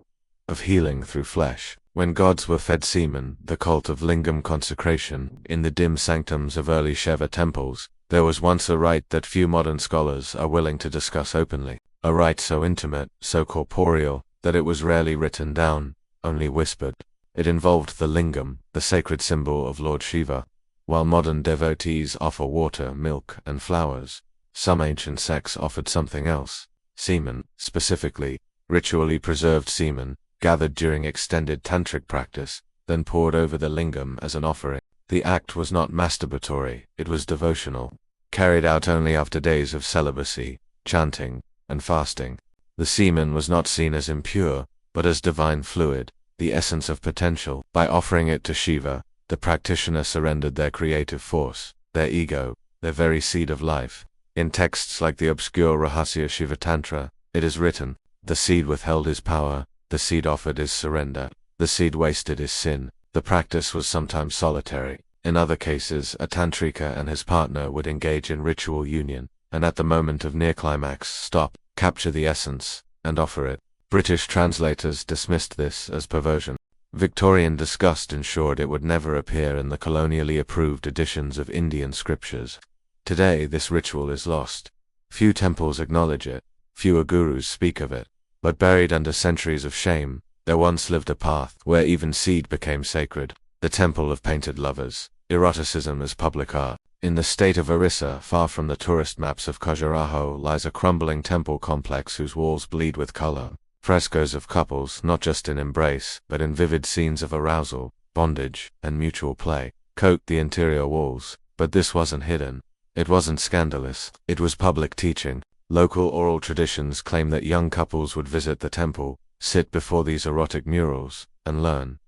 of healing through flesh. When gods were fed semen, the cult of lingam consecration, in the dim sanctums of early Shiva temples, there was once a rite that few modern scholars are willing to discuss openly. A rite so intimate, so corporeal, that it was rarely written down, only whispered. It involved the lingam, the sacred symbol of Lord Shiva. While modern devotees offer water, milk, and flowers, some ancient sects offered something else: semen, specifically, ritually preserved semen, gathered during extended tantric practice, then poured over the lingam as an offering. The act was not masturbatory, it was devotional, carried out only after days of celibacy, chanting, and fasting. The semen was not seen as impure, but as divine fluid, the essence of potential. By offering it to Shiva, the practitioner surrendered their creative force, their ego, their very seed of life. In texts like the obscure Rahasya Shiva Tantra, it is written, "The seed withheld is power, the seed offered is surrender, the seed wasted is sin." The practice was sometimes solitary. In other cases, a tantrika and his partner would engage in ritual union, and at the moment of near climax stop, capture the essence, and offer it. British translators dismissed this as perversion. Victorian disgust ensured it would never appear in the colonially approved editions of Indian scriptures. Today this ritual is lost. Few temples acknowledge it, fewer gurus speak of it, but buried under centuries of shame, there once lived a path where even seed became sacred, the temple of painted lovers, eroticism as public art. In the state of Orissa, far from the tourist maps of Khajuraho, lies a crumbling temple complex whose walls bleed with color. Frescoes of couples, not just in embrace, but in vivid scenes of arousal, bondage, and mutual play, coat the interior walls. But this wasn't hidden. It wasn't scandalous. It was public teaching. Local oral traditions claim that young couples would visit the temple, sit before these erotic murals, and learn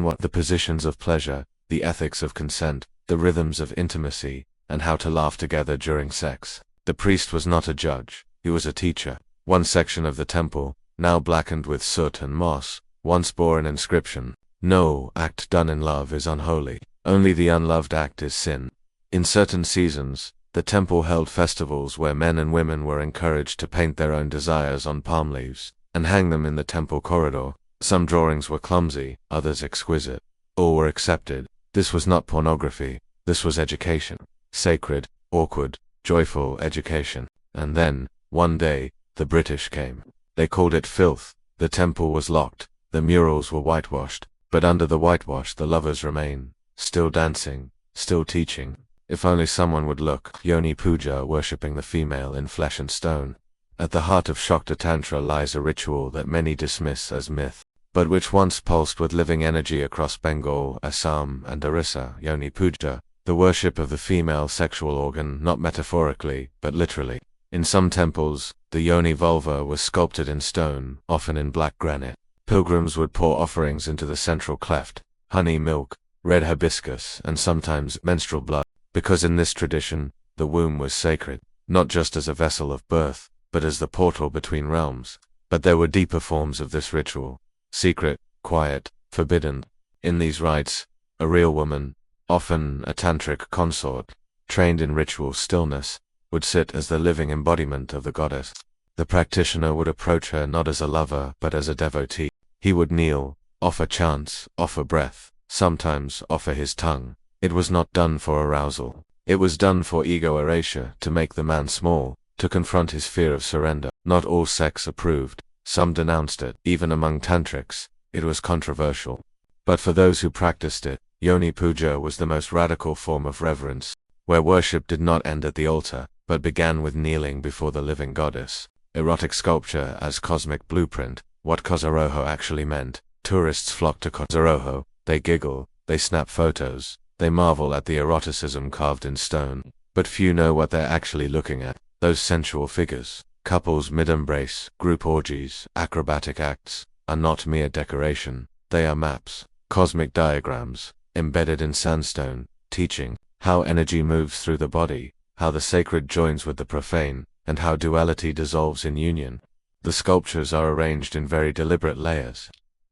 what the positions of pleasure, the ethics of consent, the rhythms of intimacy, and how to laugh together during sex. The priest was not a judge, he was a teacher. One section of the temple, now blackened with soot and moss, once bore an inscription, "No act done in love is unholy, only the unloved act is sin." In certain seasons, the temple held festivals where men and women were encouraged to paint their own desires on palm leaves, and hang them in the temple corridor. Some drawings were clumsy, others exquisite. All were accepted. This was not pornography, this was education. Sacred, awkward, joyful education. And then, one day, the British came. They called it filth. The temple was locked, the murals were whitewashed, but under the whitewash the lovers remain, still dancing, still teaching. If only someone would look. Yoni puja, worshipping the female in flesh and stone. At the heart of Shakta Tantra lies a ritual that many dismiss as myth, but which once pulsed with living energy across Bengal, Assam, and Orissa. Yoni puja, the worship of the female sexual organ, not metaphorically, but literally. In some temples, the yoni vulva was sculpted in stone, often in black granite. Pilgrims would pour offerings into the central cleft, honey, milk, red hibiscus, and sometimes menstrual blood, because in this tradition, the womb was sacred, not just as a vessel of birth, but as the portal between realms. But there were deeper forms of this ritual, secret, quiet, forbidden. In these rites, a real woman, often a tantric consort, trained in ritual stillness, would sit as the living embodiment of the goddess. The practitioner would approach her not as a lover but as a devotee. He would kneel, offer chants, offer breath, sometimes offer his tongue. It was not done for arousal. It was done for ego erasure, to make the man small, to confront his fear of surrender. Not all sects approved. Some denounced it. Even among tantrics, it was controversial. But for those who practiced it, yoni puja was the most radical form of reverence, where worship did not end at the altar, but began with kneeling before the living goddess. Erotic sculpture as cosmic blueprint, what Khajuraho actually meant. Tourists flock to Khajuraho, they giggle, they snap photos, they marvel at the eroticism carved in stone, but few know what they're actually looking at. Those sensual figures, couples mid-embrace, group orgies, acrobatic acts, are not mere decoration, they are maps, cosmic diagrams, embedded in sandstone, teaching how energy moves through the body, how the sacred joins with the profane, and how duality dissolves in union. The sculptures are arranged in very deliberate layers.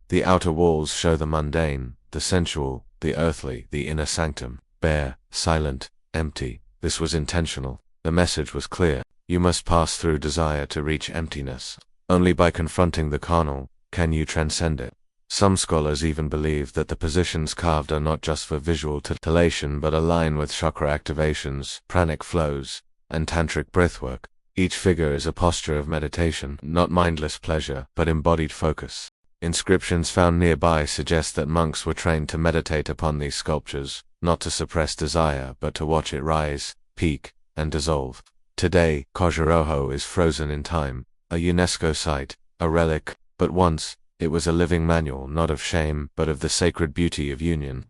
The outer walls show the mundane, the sensual, the earthly, the inner sanctum, bare, silent, empty. This was intentional. The message was clear. You must pass through desire to reach emptiness. Only by confronting the carnal can you transcend it. Some scholars even believe that the positions carved are not just for visual titillation but align with chakra activations, pranic flows, and tantric breathwork. Each figure is a posture of meditation, not mindless pleasure, but embodied focus. Inscriptions found nearby suggest that monks were trained to meditate upon these sculptures, not to suppress desire but to watch it rise, peak, and dissolve. Today, Khajuraho is frozen in time, a UNESCO site, a relic, but once, it was a living manual not of shame but of the sacred beauty of union.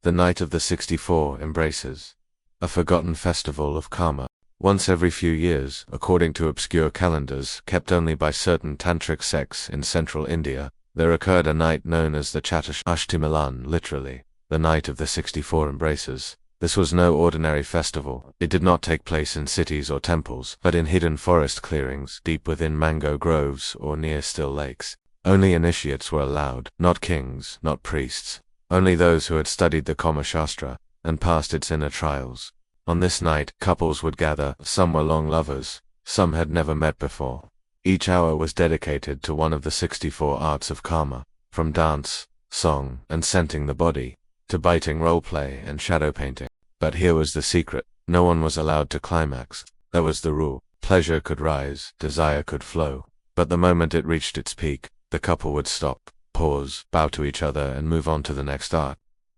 the night of the 64 embraces. A forgotten festival of Kama. Once every few years, according to obscure calendars kept only by certain Tantric sects in central India, there occurred a night known as the Chaturashti-milan, literally, the night of the 64 embraces. This was no ordinary festival. It did not take place in cities or temples, but in hidden forest clearings, deep within mango groves or near still lakes. Only initiates were allowed, not kings, not priests, only those who had studied the Kama Sutra and passed its inner trials. On this night, couples would gather. Some were long lovers, some had never met before. Each hour was dedicated to one of the 64 arts of Kama, from dance, song, and scenting the body, to biting role-play and shadow painting. But here was the secret. No one was allowed to climax. That was the rule. Pleasure could rise, desire could flow. But the moment it reached its peak, the couple would stop, pause, bow to each other, and move on to the next art.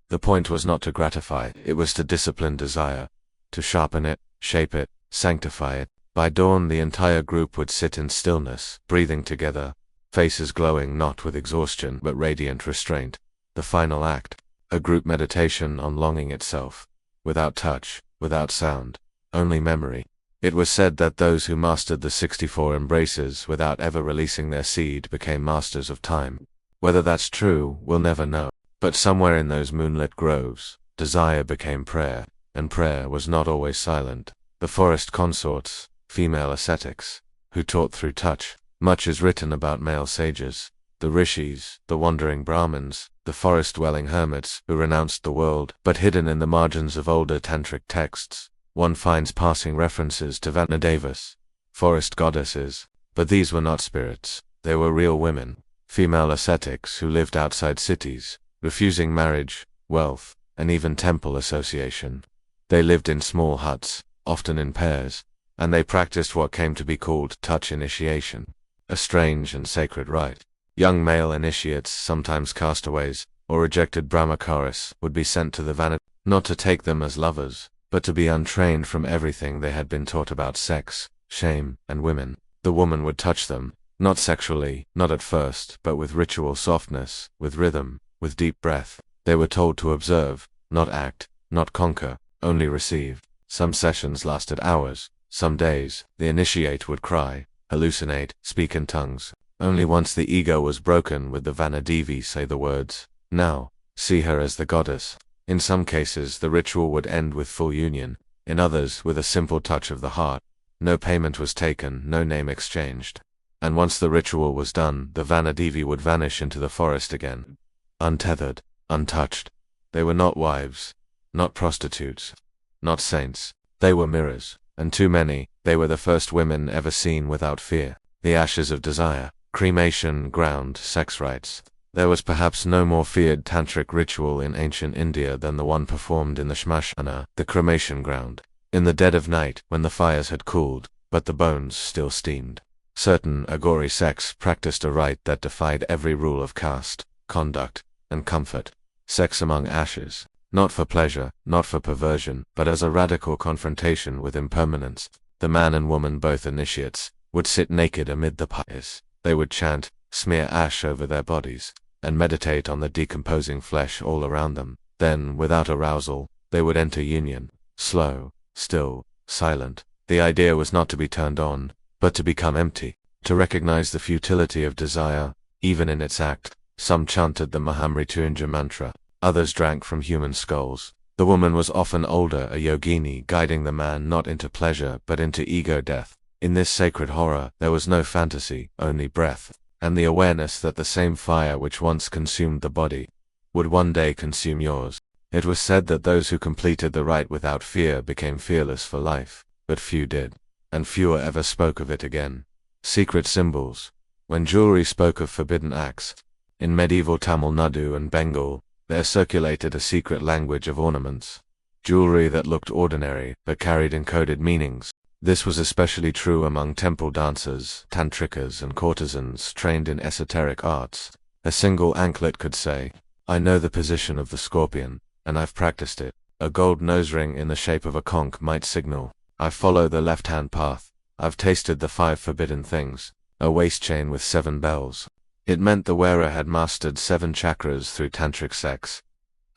The point was not to gratify, it was to discipline desire, to sharpen it, shape it, sanctify it. By dawn the entire group would sit in stillness, breathing together, faces glowing not with exhaustion but radiant restraint. The final act, a group meditation on longing itself, without touch, without sound, only memory. It was said that those who mastered the 64 embraces without ever releasing their seed became masters of time. Whether that's true, we'll never know. But somewhere in those moonlit groves, desire became prayer, and prayer was not always silent. The forest consorts, female ascetics, who taught through touch. Much is written about male sages, the rishis, the wandering Brahmins, the forest-dwelling hermits who renounced the world, but hidden in the margins of older tantric texts, one finds passing references to Vanadevas, forest goddesses, but these were not spirits, they were real women, female ascetics who lived outside cities, refusing marriage, wealth, and even temple association. They lived in small huts, often in pairs, and they practiced what came to be called touch initiation, a strange and sacred rite. Young male initiates, sometimes castaways, or rejected brahmacharis, would be sent to the Vanad, not to take them as lovers, but to be untrained from everything they had been taught about sex, shame, and women. The woman would touch them, not sexually, not at first, but with ritual softness, with rhythm, with deep breath. They were told to observe, not act, not conquer, only receive. Some sessions lasted hours, some days. The initiate would cry, hallucinate, speak in tongues. Only once the ego was broken would the Vanadevi say the words, now, see her as the goddess. In some cases the ritual would end with full union, in others with a simple touch of the heart. No payment was taken, no name exchanged. And once the ritual was done, the Vanadevi would vanish into the forest again. Untethered, untouched. They were not wives, not prostitutes, not saints. They were mirrors, and too many. They were the first women ever seen without fear. The ashes of desire, cremation, ground, sex rites. There was perhaps no more feared tantric ritual in ancient India than the one performed in the Shmashana, the cremation ground, in the dead of night, when the fires had cooled, but the bones still steamed. Certain Agori sects practiced a rite that defied every rule of caste, conduct, and comfort. Sex among ashes, not for pleasure, not for perversion, but as a radical confrontation with impermanence. The man and woman, both initiates, would sit naked amid the pyres. They would chant, smear ash over their bodies, and meditate on the decomposing flesh all around them. Then, without arousal, they would enter union, slow, still, silent. The idea was not to be turned on, but to become empty, to recognize the futility of desire, even in its act. Some chanted the Mahamrityunjaya mantra, others drank from human skulls. The woman was often older, a yogini, guiding the man not into pleasure but into ego death. In this sacred horror, there was no fantasy, only breath, and the awareness that the same fire which once consumed the body would one day consume yours. It was said that those who completed the rite without fear became fearless for life, but few did, and fewer ever spoke of it again. Secret symbols. When jewelry spoke of forbidden acts, in medieval Tamil Nadu and Bengal, there circulated a secret language of ornaments. Jewelry that looked ordinary, but carried encoded meanings. This was especially true among temple dancers, tantrikas, and courtesans trained in esoteric arts. A single anklet could say, I know the position of the scorpion, and I've practiced it. A gold nose ring in the shape of a conch might signal, I follow the left-hand path. I've tasted the 5 forbidden things. A waist chain with 7 bells. It meant the wearer had mastered 7 chakras through tantric sex.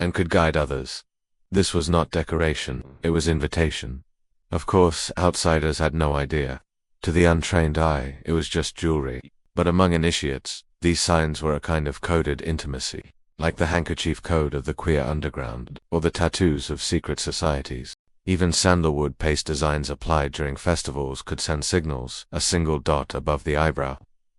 and could guide others. This was not decoration, it was invitation. Of course, outsiders had no idea. To the untrained eye, it was just jewelry. But among initiates, these signs were a kind of coded intimacy, like the handkerchief code of the queer underground, or the tattoos of secret societies. Even sandalwood paste designs applied during festivals could send signals, a single dot above the eyebrow.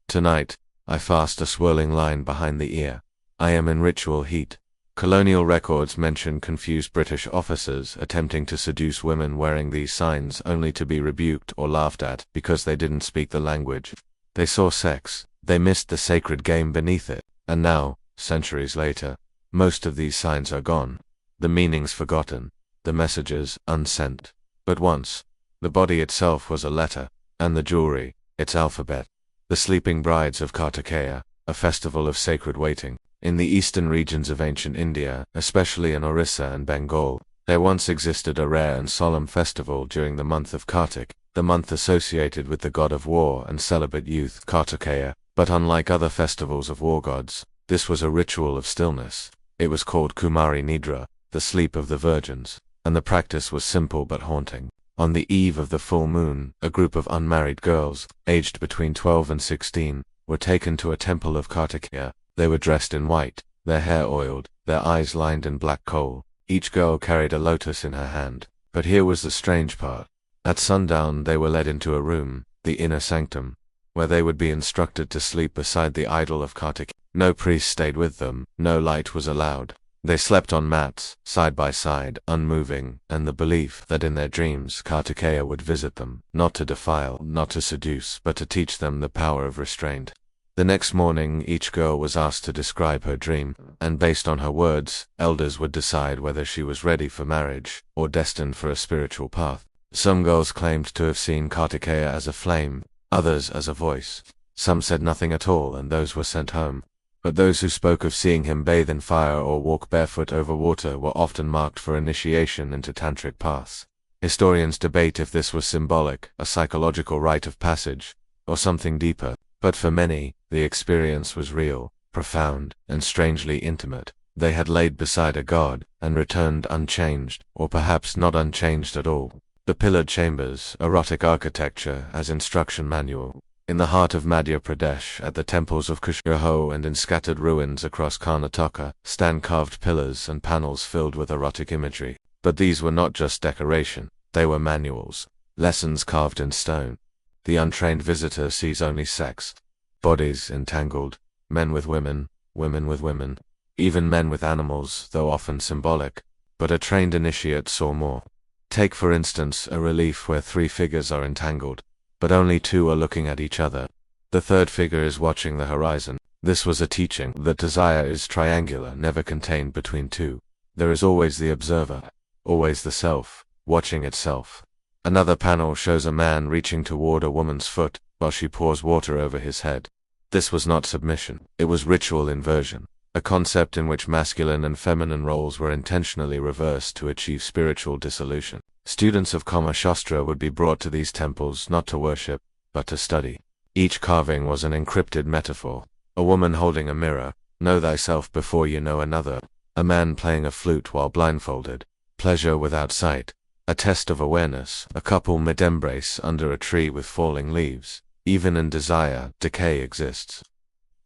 Tonight, I fast a swirling line behind the ear. I am in ritual heat. Colonial records mention confused British officers attempting to seduce women wearing these signs only to be rebuked or laughed at because they didn't speak the language. They saw sex, they missed the sacred game beneath it, and now, centuries later, most of these signs are gone. The meanings forgotten, the messages unsent. But once, the body itself was a letter, and the jewelry, its alphabet. The sleeping brides of Kartikeya, a festival of sacred waiting. In the eastern regions of ancient India, especially in Orissa and Bengal, there once existed a rare and solemn festival during the month of Kartik, the month associated with the god of war and celibate youth, Kartikeya. But unlike other festivals of war gods, this was a ritual of stillness. It was called Kumari Nidra, the sleep of the virgins, and the practice was simple but haunting. On the eve of the full moon, a group of unmarried girls, aged between 12 and 16, were taken to a temple of Kartikeya. They were dressed in white, their hair oiled, their eyes lined in black coal. Each girl carried a lotus in her hand. But here was the strange part. At sundown they were led into a room, the inner sanctum, where they would be instructed to sleep beside the idol of Kartik. No priest stayed with them, no light was allowed. They slept on mats, side by side, unmoving, and the belief that in their dreams Kartikeya would visit them, not to defile, not to seduce, but to teach them the power of restraint. The next morning each girl was asked to describe her dream, and based on her words, elders would decide whether she was ready for marriage, or destined for a spiritual path. Some girls claimed to have seen Kartikeya as a flame, others as a voice. Some said nothing at all, and those were sent home. But those who spoke of seeing him bathe in fire or walk barefoot over water were often marked for initiation into Tantric paths. Historians debate if this was symbolic, a psychological rite of passage, or something deeper. But for many, the experience was real, profound, and strangely intimate. They had laid beside a god, and returned unchanged, or perhaps not unchanged at all. The pillared chambers, erotic architecture as instruction manual. In the heart of Madhya Pradesh, at the temples of Khajuraho and in scattered ruins across Karnataka, stand carved pillars and panels filled with erotic imagery. But these were not just decoration, they were manuals, lessons carved in stone. The untrained visitor sees only sex. Bodies entangled, men with women, women with women, even men with animals, though often symbolic. But a trained initiate saw more. Take for instance a relief where 3 figures are entangled, but only 2 are looking at each other. The third figure is watching the horizon. This was a teaching that desire is triangular, never contained between 2. There is always the observer, always the self, watching itself. Another panel shows a man reaching toward a woman's foot while she pours water over his head. This was not submission, it was ritual inversion, a concept in which masculine and feminine roles were intentionally reversed to achieve spiritual dissolution. Students of Kama Sutra would be brought to these temples not to worship, but to study. Each carving was an encrypted metaphor. A woman holding a mirror, know thyself before you know another. A man playing a flute while blindfolded, pleasure without sight. A test of awareness, a couple mid-embrace under a tree with falling leaves. Even in desire, decay exists.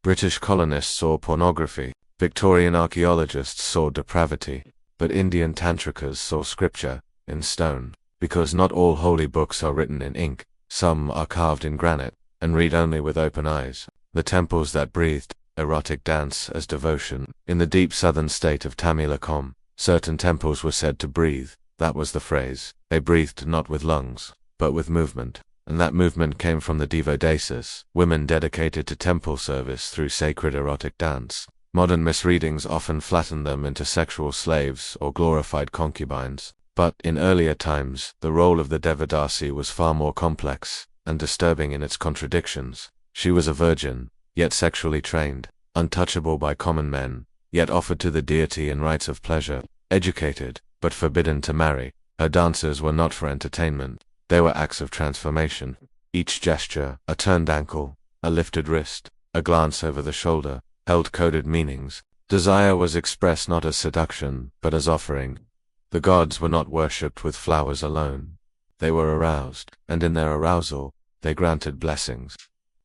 British colonists saw pornography, Victorian archaeologists saw depravity, but Indian tantrikas saw scripture, in stone. Because not all holy books are written in ink, some are carved in granite, and read only with open eyes. The temples that breathed erotic dance as devotion. In the deep southern state of Tamilakam, certain temples were said to breathe. That was the phrase. They breathed not with lungs, but with movement. And that movement came from the Devadasis, women dedicated to temple service through sacred erotic dance. Modern misreadings often flatten them into sexual slaves or glorified concubines. But, in earlier times, the role of the Devadasi was far more complex and disturbing in its contradictions. She was a virgin, yet sexually trained, untouchable by common men, yet offered to the deity in rites of pleasure, educated, but forbidden to marry. Her dances were not for entertainment, they were acts of transformation. Each gesture, a turned ankle, a lifted wrist, a glance over the shoulder, held coded meanings. Desire was expressed not as seduction, but as offering. The gods were not worshipped with flowers alone. They were aroused, and in their arousal, they granted blessings.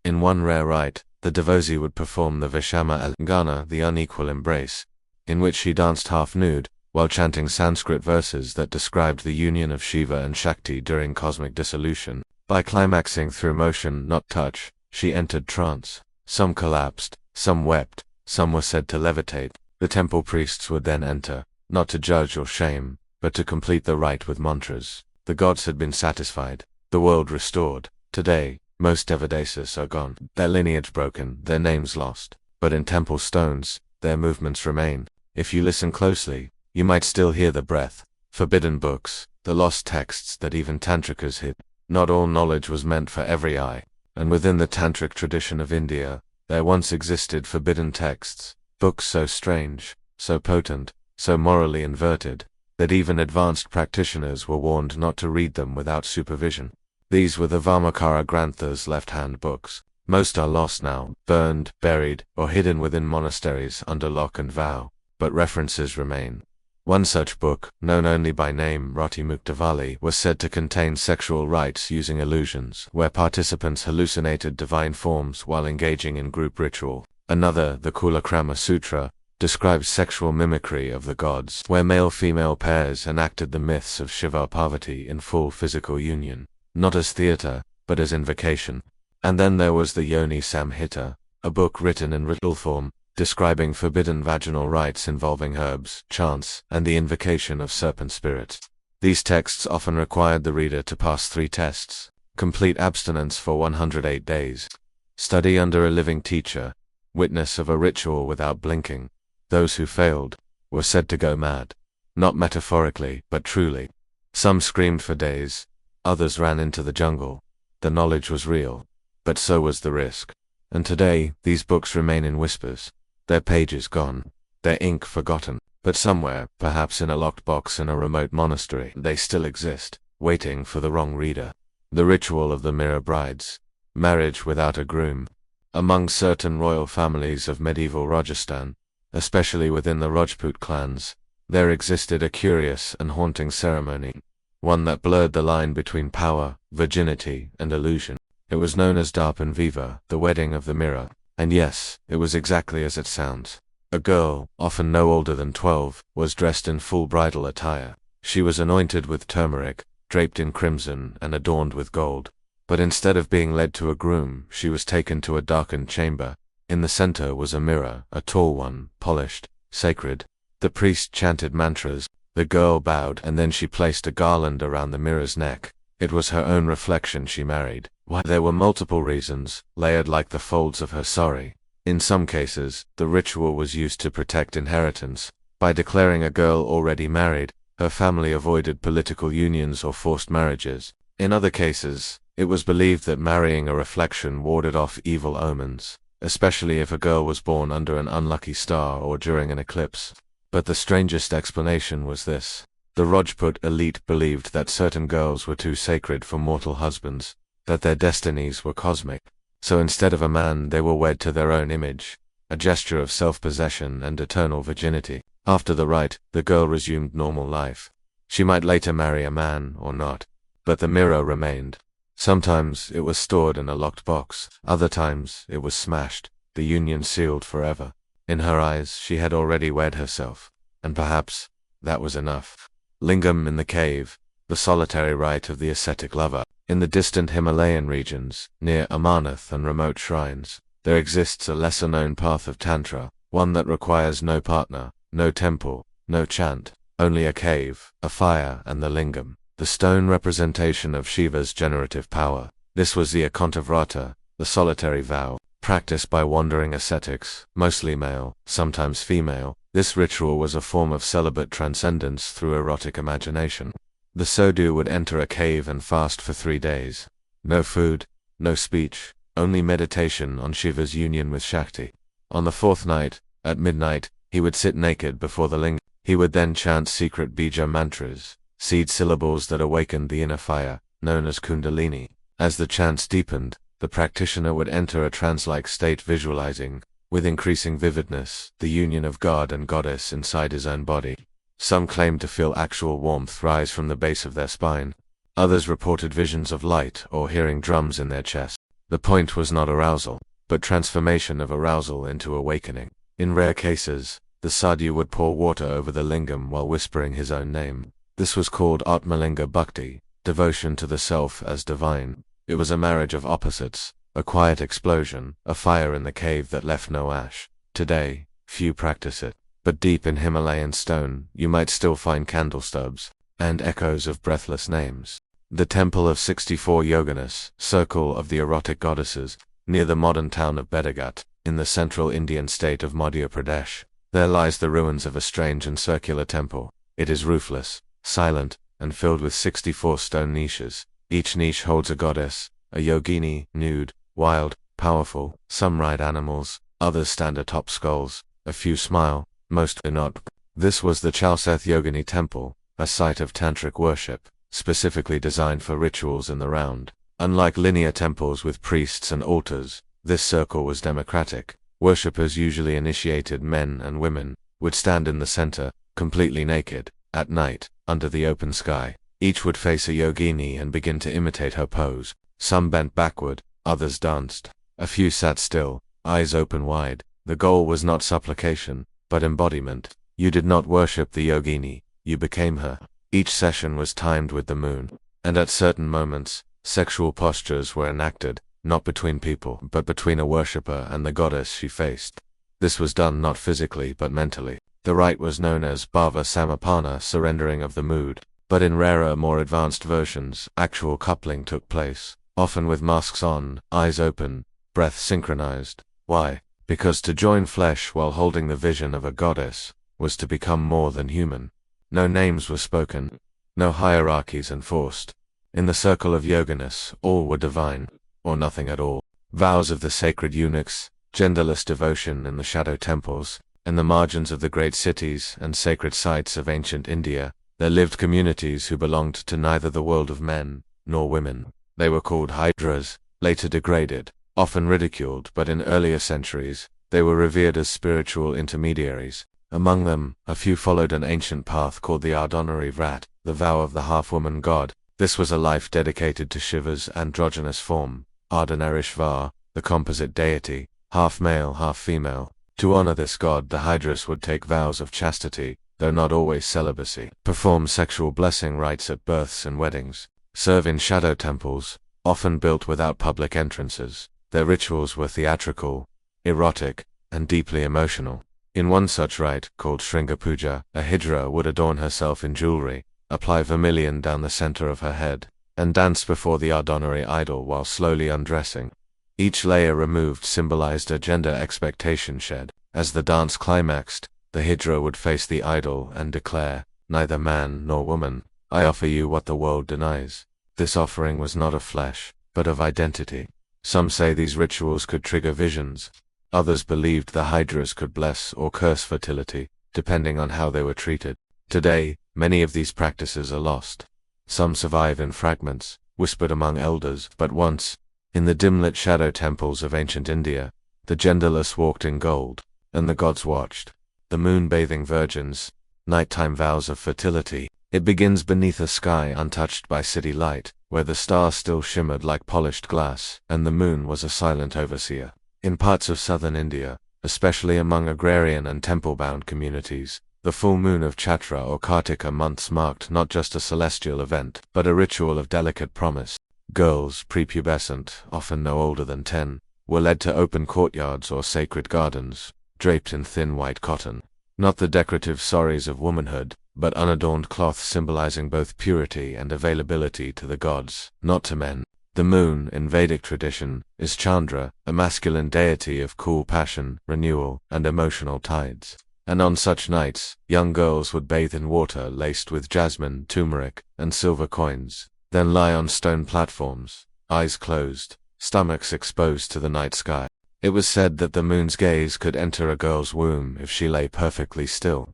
In one rare rite, the Devadasi would perform the Vishama Alingana, the unequal embrace, in which she danced half-nude, while chanting Sanskrit verses that described the union of Shiva and Shakti during cosmic dissolution. By climaxing through motion, not touch, she entered trance. Some collapsed, some wept, some were said to levitate. The temple priests would then enter, not to judge or shame, but to complete the rite with mantras. The gods had been satisfied, the world restored. Today, most Devadasis are gone, their lineage broken, their names lost. But in temple stones, their movements remain. If you listen closely, you might still hear the breath. Forbidden books, the lost texts that even Tantrikas hid. Not all knowledge was meant for every eye, and within the Tantric tradition of India, there once existed forbidden texts, books so strange, so potent, so morally inverted, that even advanced practitioners were warned not to read them without supervision. These were the Vamakara Granthas left-hand books. Most are lost now, burned, buried, or hidden within monasteries under lock and vow, but references remain. One such book, known only by name Rati Muktavali, was said to contain sexual rites using illusions, where participants hallucinated divine forms while engaging in group ritual. Another, the Kama Sutra, describes sexual mimicry of the gods, where male-female pairs enacted the myths of Shiva Parvati in full physical union, not as theatre, but as invocation. And then there was the Yoni Samhita, a book written in ritual form, describing forbidden vaginal rites involving herbs, chants, and the invocation of serpent spirits. These texts often required the reader to pass 3 tests: complete abstinence for 108 days, study under a living teacher, witness of a ritual without blinking. Those who failed were said to go mad, not metaphorically, but truly. Some screamed for days, others ran into the jungle. The knowledge was real, but so was the risk. And today, these books remain in whispers. Their pages gone, their ink forgotten, but somewhere, perhaps in a locked box in a remote monastery, they still exist, waiting for the wrong reader. The ritual of the mirror brides, marriage without a groom. Among certain royal families of medieval Rajasthan, especially within the Rajput clans, there existed a curious and haunting ceremony, one that blurred the line between power, virginity, and illusion. It was known as Darpan Viva, the wedding of the mirror. And yes, it was exactly as it sounds. A girl, often no older than 12, was dressed in full bridal attire. She was anointed with turmeric, draped in crimson, and adorned with gold. But instead of being led to a groom, she was taken to a darkened chamber. In the center was a mirror, a tall one, polished, sacred. The priest chanted mantras. The girl bowed, and then she placed a garland around the mirror's neck. It was her own reflection she married. Why? There were multiple reasons, layered like the folds of her sari. In some cases, the ritual was used to protect inheritance. By declaring a girl already married, her family avoided political unions or forced marriages. In other cases, it was believed that marrying a reflection warded off evil omens, especially if a girl was born under an unlucky star or during an eclipse. But the strangest explanation was this. The Rajput elite believed that certain girls were too sacred for mortal husbands, that their destinies were cosmic. So instead of a man, they were wed to their own image, a gesture of self-possession and eternal virginity. After the rite, the girl resumed normal life. She might later marry a man or not, but the mirror remained. Sometimes it was stored in a locked box, other times it was smashed, the union sealed forever. In her eyes, she had already wed herself, and perhaps that was enough. Lingam in the cave, the solitary rite of the ascetic lover. In the distant Himalayan regions, near Amarnath and remote shrines, there exists a lesser-known path of Tantra, one that requires no partner, no temple, no chant, only a cave, a fire, and the lingam, the stone representation of Shiva's generative power. This was the Akantavrata, the solitary vow, practiced by wandering ascetics, mostly male, sometimes female. This ritual was a form of celibate transcendence through erotic imagination. The sadhu would enter a cave and fast for 3 days. No food, no speech, only meditation on Shiva's union with Shakti. On the 4th night, at midnight, he would sit naked before the lingam. He would then chant secret bija mantras, seed syllables that awakened the inner fire, known as kundalini. As the chants deepened, the practitioner would enter a trance-like state, visualizing, with increasing vividness, the union of god and goddess inside his own body. Some claimed to feel actual warmth rise from the base of their spine. Others reported visions of light or hearing drums in their chest. The point was not arousal, but transformation of arousal into awakening. In rare cases, the sadhu would pour water over the lingam while whispering his own name. This was called Atmalinga Bhakti, devotion to the self as divine. It was a marriage of opposites, a quiet explosion, a fire in the cave that left no ash. Today, few practice it, but deep in Himalayan stone, you might still find candle stubs and echoes of breathless names. The temple of 64 Yoginis, circle of the erotic goddesses, near the modern town of Bedagat, in the central Indian state of Madhya Pradesh. There lies the ruins of a strange and circular temple. It is roofless, silent, and filled with 64 stone niches. Each niche holds a goddess, a yogini, nude, wild, powerful. Some ride animals, others stand atop skulls, a few smile, most do not. This was the Chalseth Yogini temple, a site of Tantric worship, specifically designed for rituals in the round. Unlike linear temples with priests and altars, this circle was democratic. Worshippers, usually initiated men and women, would stand in the center, completely naked, at night, under the open sky. Each would face a yogini and begin to imitate her pose. Some bent backward, others danced. A few sat still, eyes open wide. The goal was not supplication, but embodiment. You did not worship the yogini, you became her. Each session was timed with the moon, and at certain moments, sexual postures were enacted, not between people, but between a worshipper and the goddess she faced. This was done not physically but mentally. The rite was known as bhava samapana, surrendering of the mood, but in rarer, more advanced versions, actual coupling took place, often with masks on, eyes open, breath synchronized. Why? Because to join flesh while holding the vision of a goddess was to become more than human. No names were spoken, no hierarchies enforced. In the circle of yoginis, all were divine, or nothing at all. Vows of the sacred eunuchs, genderless devotion in the shadow temples, in the margins of the great cities and sacred sites of ancient India, there lived communities who belonged to neither the world of men nor women. They were called hydras, later degraded, often ridiculed, but in earlier centuries, they were revered as spiritual intermediaries. Among them, a few followed an ancient path called the Ardhanari Vrat, the vow of the half-woman god. This was a life dedicated to Shiva's androgynous form, Ardhanarishvar, the composite deity, half male, half female. To honor this god, the hydras would take vows of chastity, though not always celibacy, perform sexual blessing rites at births and weddings, serve in shadow temples, often built without public entrances. Their rituals were theatrical, erotic, and deeply emotional. In one such rite, called Shringa Puja, a hydra would adorn herself in jewelry, apply vermilion down the center of her head, and dance before the Ardhanari idol while slowly undressing. Each layer removed symbolized a gender expectation shed. As the dance climaxed, the hydra would face the idol and declare, "Neither man nor woman, I offer you what the world denies." This offering was not of flesh, but of identity. Some say these rituals could trigger visions. Others believed the hydras could bless or curse fertility, depending on how they were treated. Today, many of these practices are lost. Some survive in fragments, whispered among elders, but once, in the dim-lit shadow temples of ancient India, the genderless walked in gold, and the gods watched. The moon-bathing virgins, nighttime vows of fertility. It begins beneath a sky untouched by city light, where the stars still shimmered like polished glass, and the moon was a silent overseer. In parts of southern India, especially among agrarian and temple-bound communities, the full moon of Chaitra or Kartika months marked not just a celestial event, but a ritual of delicate promise. Girls, prepubescent, often no older than 10, were led to open courtyards or sacred gardens, draped in thin white cotton. Not the decorative saris of womanhood, but unadorned cloth symbolizing both purity and availability to the gods, not to men. The moon, in Vedic tradition, is Chandra, a masculine deity of cool passion, renewal, and emotional tides. And on such nights, young girls would bathe in water laced with jasmine, turmeric, and silver coins, then lie on stone platforms, eyes closed, stomachs exposed to the night sky. It was said that the moon's gaze could enter a girl's womb if she lay perfectly still,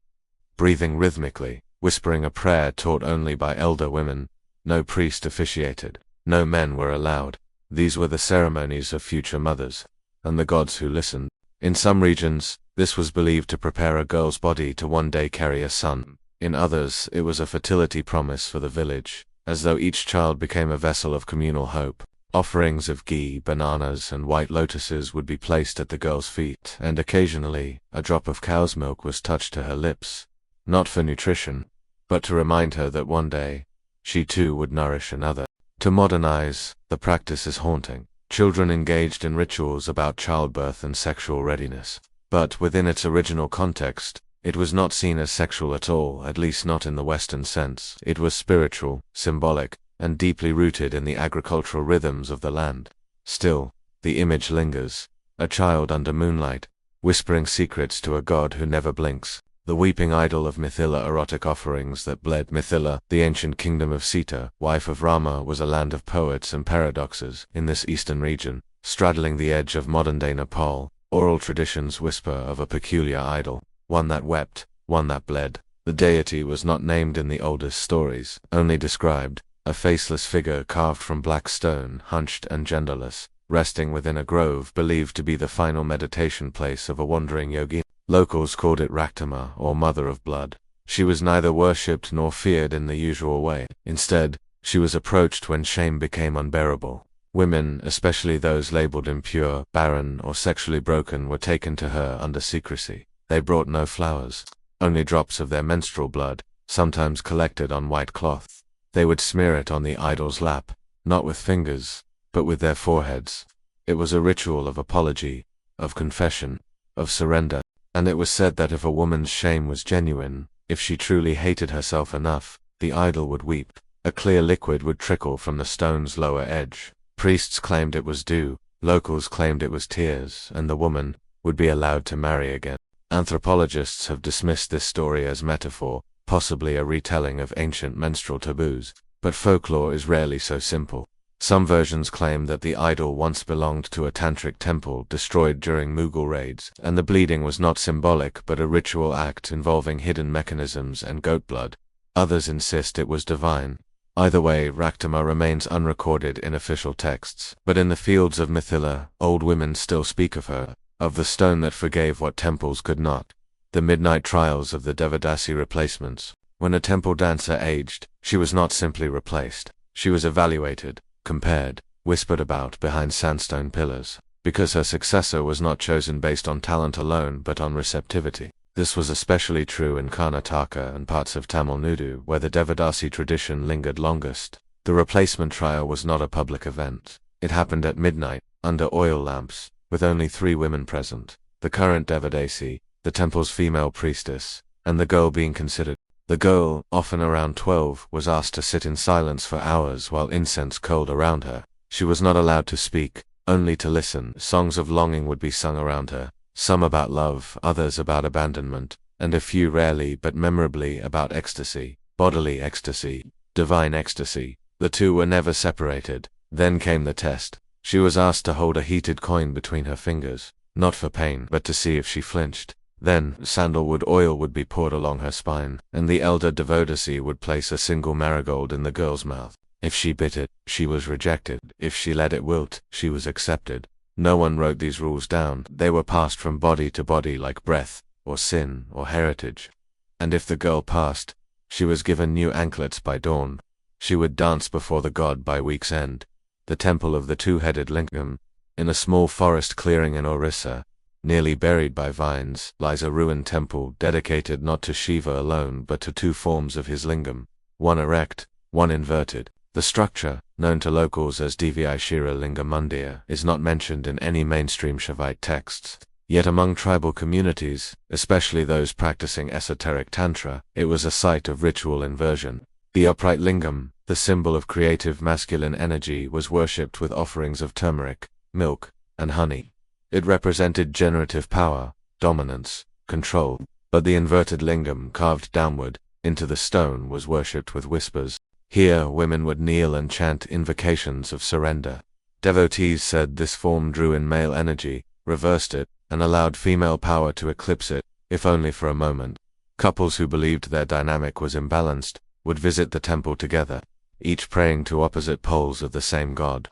breathing rhythmically, whispering a prayer taught only by elder women. No priest officiated. No men were allowed. These were the ceremonies of future mothers, and the gods who listened. In some regions, this was believed to prepare a girl's body to one day carry a son. In others, it was a fertility promise for the village, as though each child became a vessel of communal hope. Offerings of ghee, bananas, and white lotuses would be placed at the girl's feet, and occasionally, a drop of cow's milk was touched to her lips, not for nutrition, but to remind her that one day, she too would nourish another. To modernize, the practice is haunting. Children engaged in rituals about childbirth and sexual readiness. But within its original context, it was not seen as sexual at all, at least not in the Western sense. It was spiritual, symbolic, and deeply rooted in the agricultural rhythms of the land. Still, the image lingers, a child under moonlight, whispering secrets to a god who never blinks. The weeping idol of Mithila. Erotic offerings that bled. Mithila, the ancient kingdom of Sita, wife of Rama, was a land of poets and paradoxes. In this eastern region, straddling the edge of modern-day Nepal, oral traditions whisper of a peculiar idol, one that wept, one that bled. The deity was not named in the oldest stories, only described, a faceless figure carved from black stone, hunched and genderless, resting within a grove believed to be the final meditation place of a wandering yogi. Locals called it Raktama, or Mother of Blood. She was neither worshipped nor feared in the usual way. Instead, she was approached when shame became unbearable. Women, especially those labeled impure, barren, or sexually broken, were taken to her under secrecy. They brought no flowers, only drops of their menstrual blood, sometimes collected on white cloth. They would smear it on the idol's lap, not with fingers, but with their foreheads. It was a ritual of apology, of confession, of surrender. And it was said that if a woman's shame was genuine, if she truly hated herself enough, the idol would weep. A clear liquid would trickle from the stone's lower edge. Priests claimed it was dew, locals claimed it was tears, and the woman would be allowed to marry again. Anthropologists have dismissed this story as metaphor, possibly a retelling of ancient menstrual taboos, but folklore is rarely so simple. Some versions claim that the idol once belonged to a Tantric temple destroyed during Mughal raids, and the bleeding was not symbolic but a ritual act involving hidden mechanisms and goat blood. Others insist it was divine. Either way, Raktama remains unrecorded in official texts, but in the fields of Mithila, old women still speak of her, of the stone that forgave what temples could not. The midnight trials of the Devadasi replacements. When a temple dancer aged, she was not simply replaced. She was evaluated, compared, whispered about behind sandstone pillars, because her successor was not chosen based on talent alone but on receptivity. This was especially true in Karnataka and parts of Tamil Nadu, where the Devadasi tradition lingered longest. The replacement trial was not a public event. It happened at midnight, under oil lamps, with only 3 women present, the current Devadasi, the temple's female priestess, and the girl being considered. The girl, often around 12, was asked to sit in silence for hours while incense coaled around her. She was not allowed to speak, only to listen. Songs of longing would be sung around her, some about love, others about abandonment, and a few rarely but memorably about ecstasy, bodily ecstasy, divine ecstasy. The two were never separated. Then came the test. She was asked to hold a heated coin between her fingers, not for pain, but to see if she flinched. Then, sandalwood oil would be poured along her spine, and the elder Devadasi would place a single marigold in the girl's mouth. If she bit it, she was rejected. If she let it wilt, she was accepted. No one wrote these rules down. They were passed from body to body like breath, or sin, or heritage. And if the girl passed, she was given new anklets by dawn. She would dance before the god by week's end. The temple of the two-headed lingam, in a small forest clearing in Orissa, nearly buried by vines, lies a ruined temple dedicated not to Shiva alone but to 2 forms of his lingam, one erect, one inverted. The structure, known to locals as Divyashira Linga Mandir, is not mentioned in any mainstream Shaivite texts. Yet among tribal communities, especially those practicing esoteric Tantra, it was a site of ritual inversion. The upright lingam, the symbol of creative masculine energy, was worshipped with offerings of turmeric, milk, and honey. It represented generative power, dominance, control, but the inverted lingam carved downward into the stone was worshipped with whispers. Here women would kneel and chant invocations of surrender. Devotees said this form drew in male energy, reversed it, and allowed female power to eclipse it, if only for a moment. Couples who believed their dynamic was imbalanced would visit the temple together, each praying to opposite poles of the same god.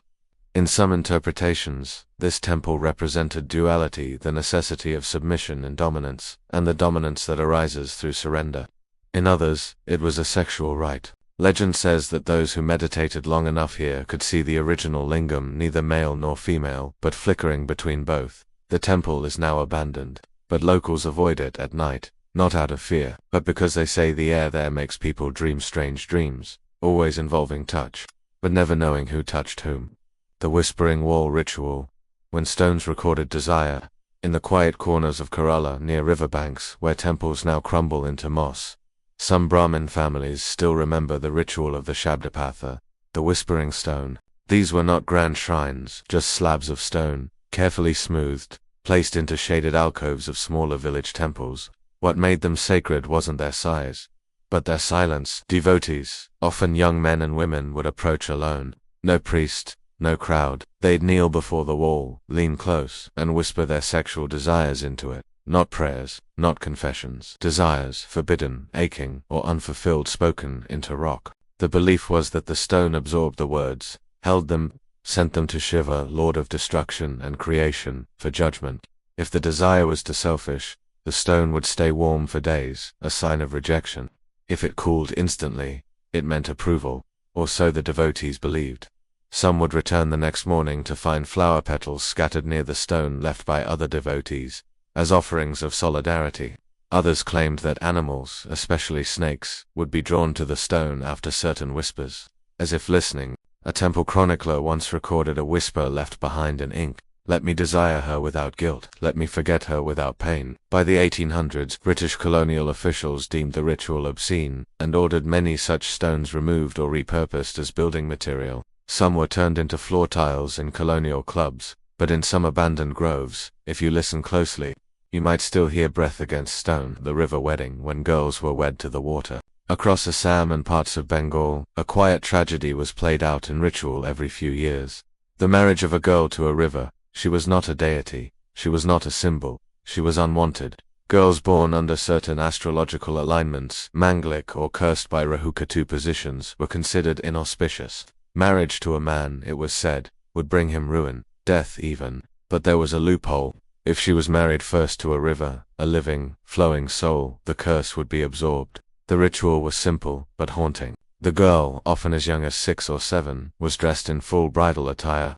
In some interpretations, this temple represented duality, the necessity of submission and dominance, and the dominance that arises through surrender. In others, it was a sexual rite. Legend says that those who meditated long enough here could see the original lingam, neither male nor female, but flickering between both. The temple is now abandoned, but locals avoid it at night, not out of fear, but because they say the air there makes people dream strange dreams, always involving touch, but never knowing who touched whom. The Whispering Wall ritual. When stones recorded desire, in the quiet corners of Kerala near riverbanks where temples now crumble into moss, some Brahmin families still remember the ritual of the Shabdapatha, the whispering stone. These were not grand shrines, just slabs of stone, carefully smoothed, placed into shaded alcoves of smaller village temples. What made them sacred wasn't their size, but their silence. Devotees, often young men and women, would approach alone. No priest, no crowd. They'd kneel before the wall, lean close, and whisper their sexual desires into it. Not prayers, not confessions. Desires, forbidden, aching, or unfulfilled, spoken into rock. The belief was that the stone absorbed the words, held them, sent them to Shiva, Lord of destruction and creation, for judgment. If the desire was too selfish, the stone would stay warm for days, a sign of rejection. If it cooled instantly, it meant approval, or so the devotees believed. Some would return the next morning to find flower petals scattered near the stone left by other devotees, as offerings of solidarity. Others claimed that animals, especially snakes, would be drawn to the stone after certain whispers, as if listening. A temple chronicler once recorded a whisper left behind in ink: "Let me desire her without guilt, let me forget her without pain." By the 1800s, British colonial officials deemed the ritual obscene, and ordered many such stones removed or repurposed as building material. Some were turned into floor tiles in colonial clubs, but in some abandoned groves, if you listen closely, you might still hear breath against stone. The river wedding, when girls were wed to the water. Across Assam and parts of Bengal, a quiet tragedy was played out in ritual every few years. The marriage of a girl to a river. She was not a deity, she was not a symbol, she was unwanted. Girls born under certain astrological alignments, Manglik or cursed by Rahu-Ketu positions, were considered inauspicious. Marriage to a man, it was said, would bring him ruin, death even. But there was a loophole. If she was married first to a river, a living, flowing soul, the curse would be absorbed. The ritual was simple, but haunting. The girl, often as young as 6 or 7, was dressed in full bridal attire.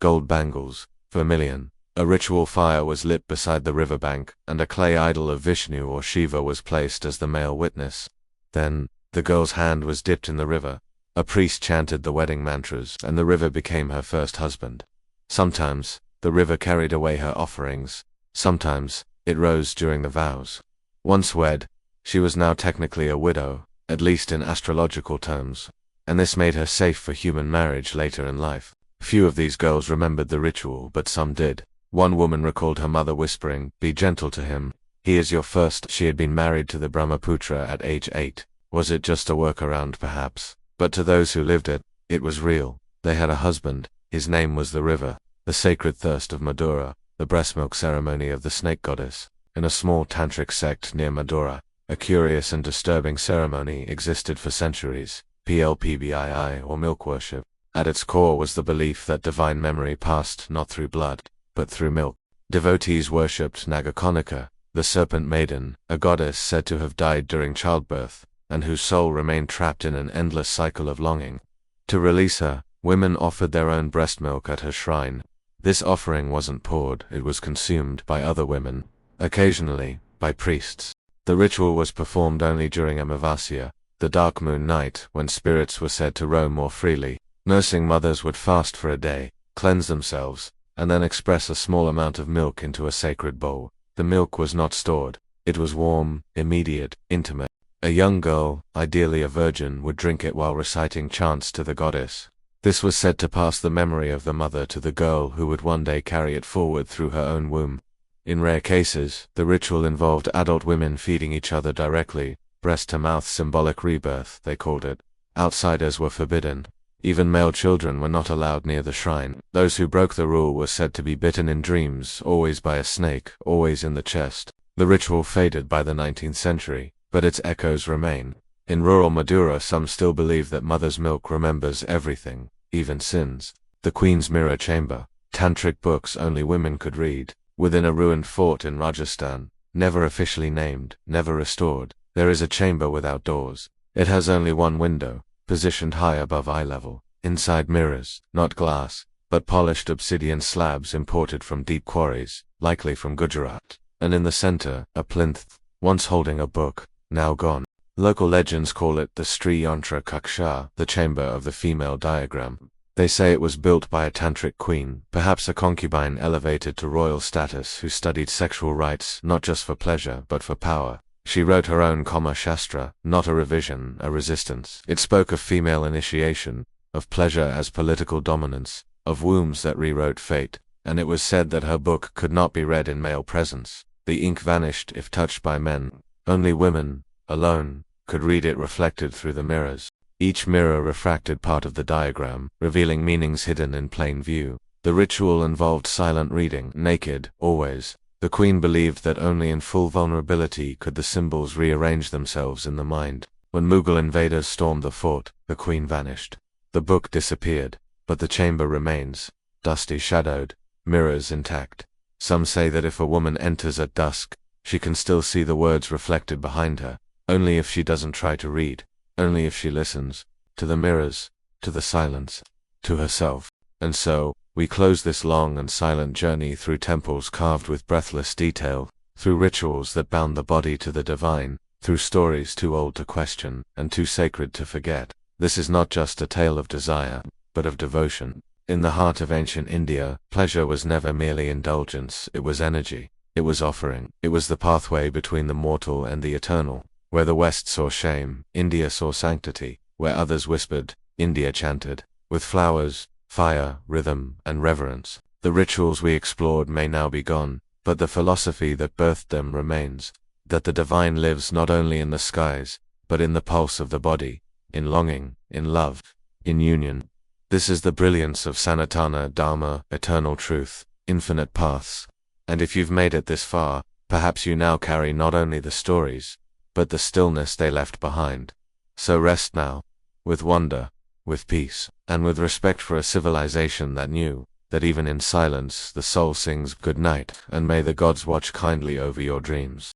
Gold bangles, vermilion. A ritual fire was lit beside the riverbank, and a clay idol of Vishnu or Shiva was placed as the male witness. Then, the girl's hand was dipped in the river. A priest chanted the wedding mantras, and the river became her first husband. Sometimes, the river carried away her offerings. Sometimes, it rose during the vows. Once wed, she was now technically a widow, at least in astrological terms, and this made her safe for human marriage later in life. Few of these girls remembered the ritual, but some did. One woman recalled her mother whispering, "Be gentle to him. He is your first." She had been married to the Brahmaputra at age 8. Was it just a workaround, perhaps? But to those who lived it, it was real. They had a husband. His name was the river, the sacred thirst of Madura, the breast milk ceremony of the snake goddess. In a small Tantric sect near Madura, a curious and disturbing ceremony existed for centuries, PLPBII, or milk worship. At its core was the belief that divine memory passed not through blood, but through milk. Devotees worshipped Nagakonika, the serpent maiden, a goddess said to have died during childbirth, and whose soul remained trapped in an endless cycle of longing. To release her, women offered their own breast milk at her shrine. This offering wasn't poured, it was consumed by other women, occasionally, by priests. The ritual was performed only during Amavasya, the dark moon night, when spirits were said to roam more freely. Nursing mothers would fast for a day, cleanse themselves, and then express a small amount of milk into a sacred bowl. The milk was not stored. It was warm, immediate, intimate. A young girl, ideally a virgin, would drink it while reciting chants to the goddess. This was said to pass the memory of the mother to the girl, who would one day carry it forward through her own womb. In rare cases, the ritual involved adult women feeding each other directly, breast-to-mouth symbolic rebirth, they called it. Outsiders were forbidden. Even male children were not allowed near the shrine. Those who broke the rule were said to be bitten in dreams, always by a snake, always in the chest. The ritual faded by the 19th century, but its echoes remain. In rural Madura, some still believe that mother's milk remembers everything. even sins. The Queen's Mirror Chamber. Tantric books only women could read. Within a ruined fort in Rajasthan, never officially named, never restored, there is a chamber without doors. It has only one window, positioned high above eye level. Inside mirrors, not glass, but polished obsidian slabs imported from deep quarries, likely from Gujarat. And in the center, a plinth, once holding a book, now gone. Local legends call it the Stree Yantra Kaksha, the chamber of the female diagram. They say it was built by a tantric queen, perhaps a concubine elevated to royal status who studied sexual rites not just for pleasure but for power. She wrote her own Kama Sutra, not a revision, a resistance. It spoke of female initiation, of pleasure as political dominance, of wombs that rewrote fate, and it was said that her book could not be read in male presence. The ink vanished if touched by men. Only women, alone, could read it reflected through the mirrors. Each mirror refracted part of the diagram, revealing meanings hidden in plain view. The ritual involved silent reading, naked, always. The queen believed that only in full vulnerability could the symbols rearrange themselves in the mind. When Mughal invaders stormed the fort, the queen vanished. The book disappeared, but the chamber remains, dusty shadowed, mirrors intact. Some say that if a woman enters at dusk, she can still see the words reflected behind her, only if she doesn't try to read. Only if she listens, to the mirrors, to the silence, to herself. And so, we close this long and silent journey through temples carved with breathless detail, through rituals that bound the body to the divine, through stories too old to question, and too sacred to forget. This is not just a tale of desire, but of devotion. In the heart of ancient India, pleasure was never merely indulgence, it was energy, it was offering, it was the pathway between the mortal and the eternal. Where the West saw shame, India saw sanctity. Where others whispered, India chanted. With flowers, fire, rhythm, and reverence. The rituals we explored may now be gone, but the philosophy that birthed them remains. That the divine lives not only in the skies, but in the pulse of the body, in longing, in love, in union. This is the brilliance of Sanatana Dharma, eternal truth, infinite paths. And if you've made it this far, perhaps you now carry not only the stories, but the stillness they left behind. So rest now, with wonder, with peace, and with respect for a civilization that knew that even in silence the soul sings good night, and may the gods watch kindly over your dreams.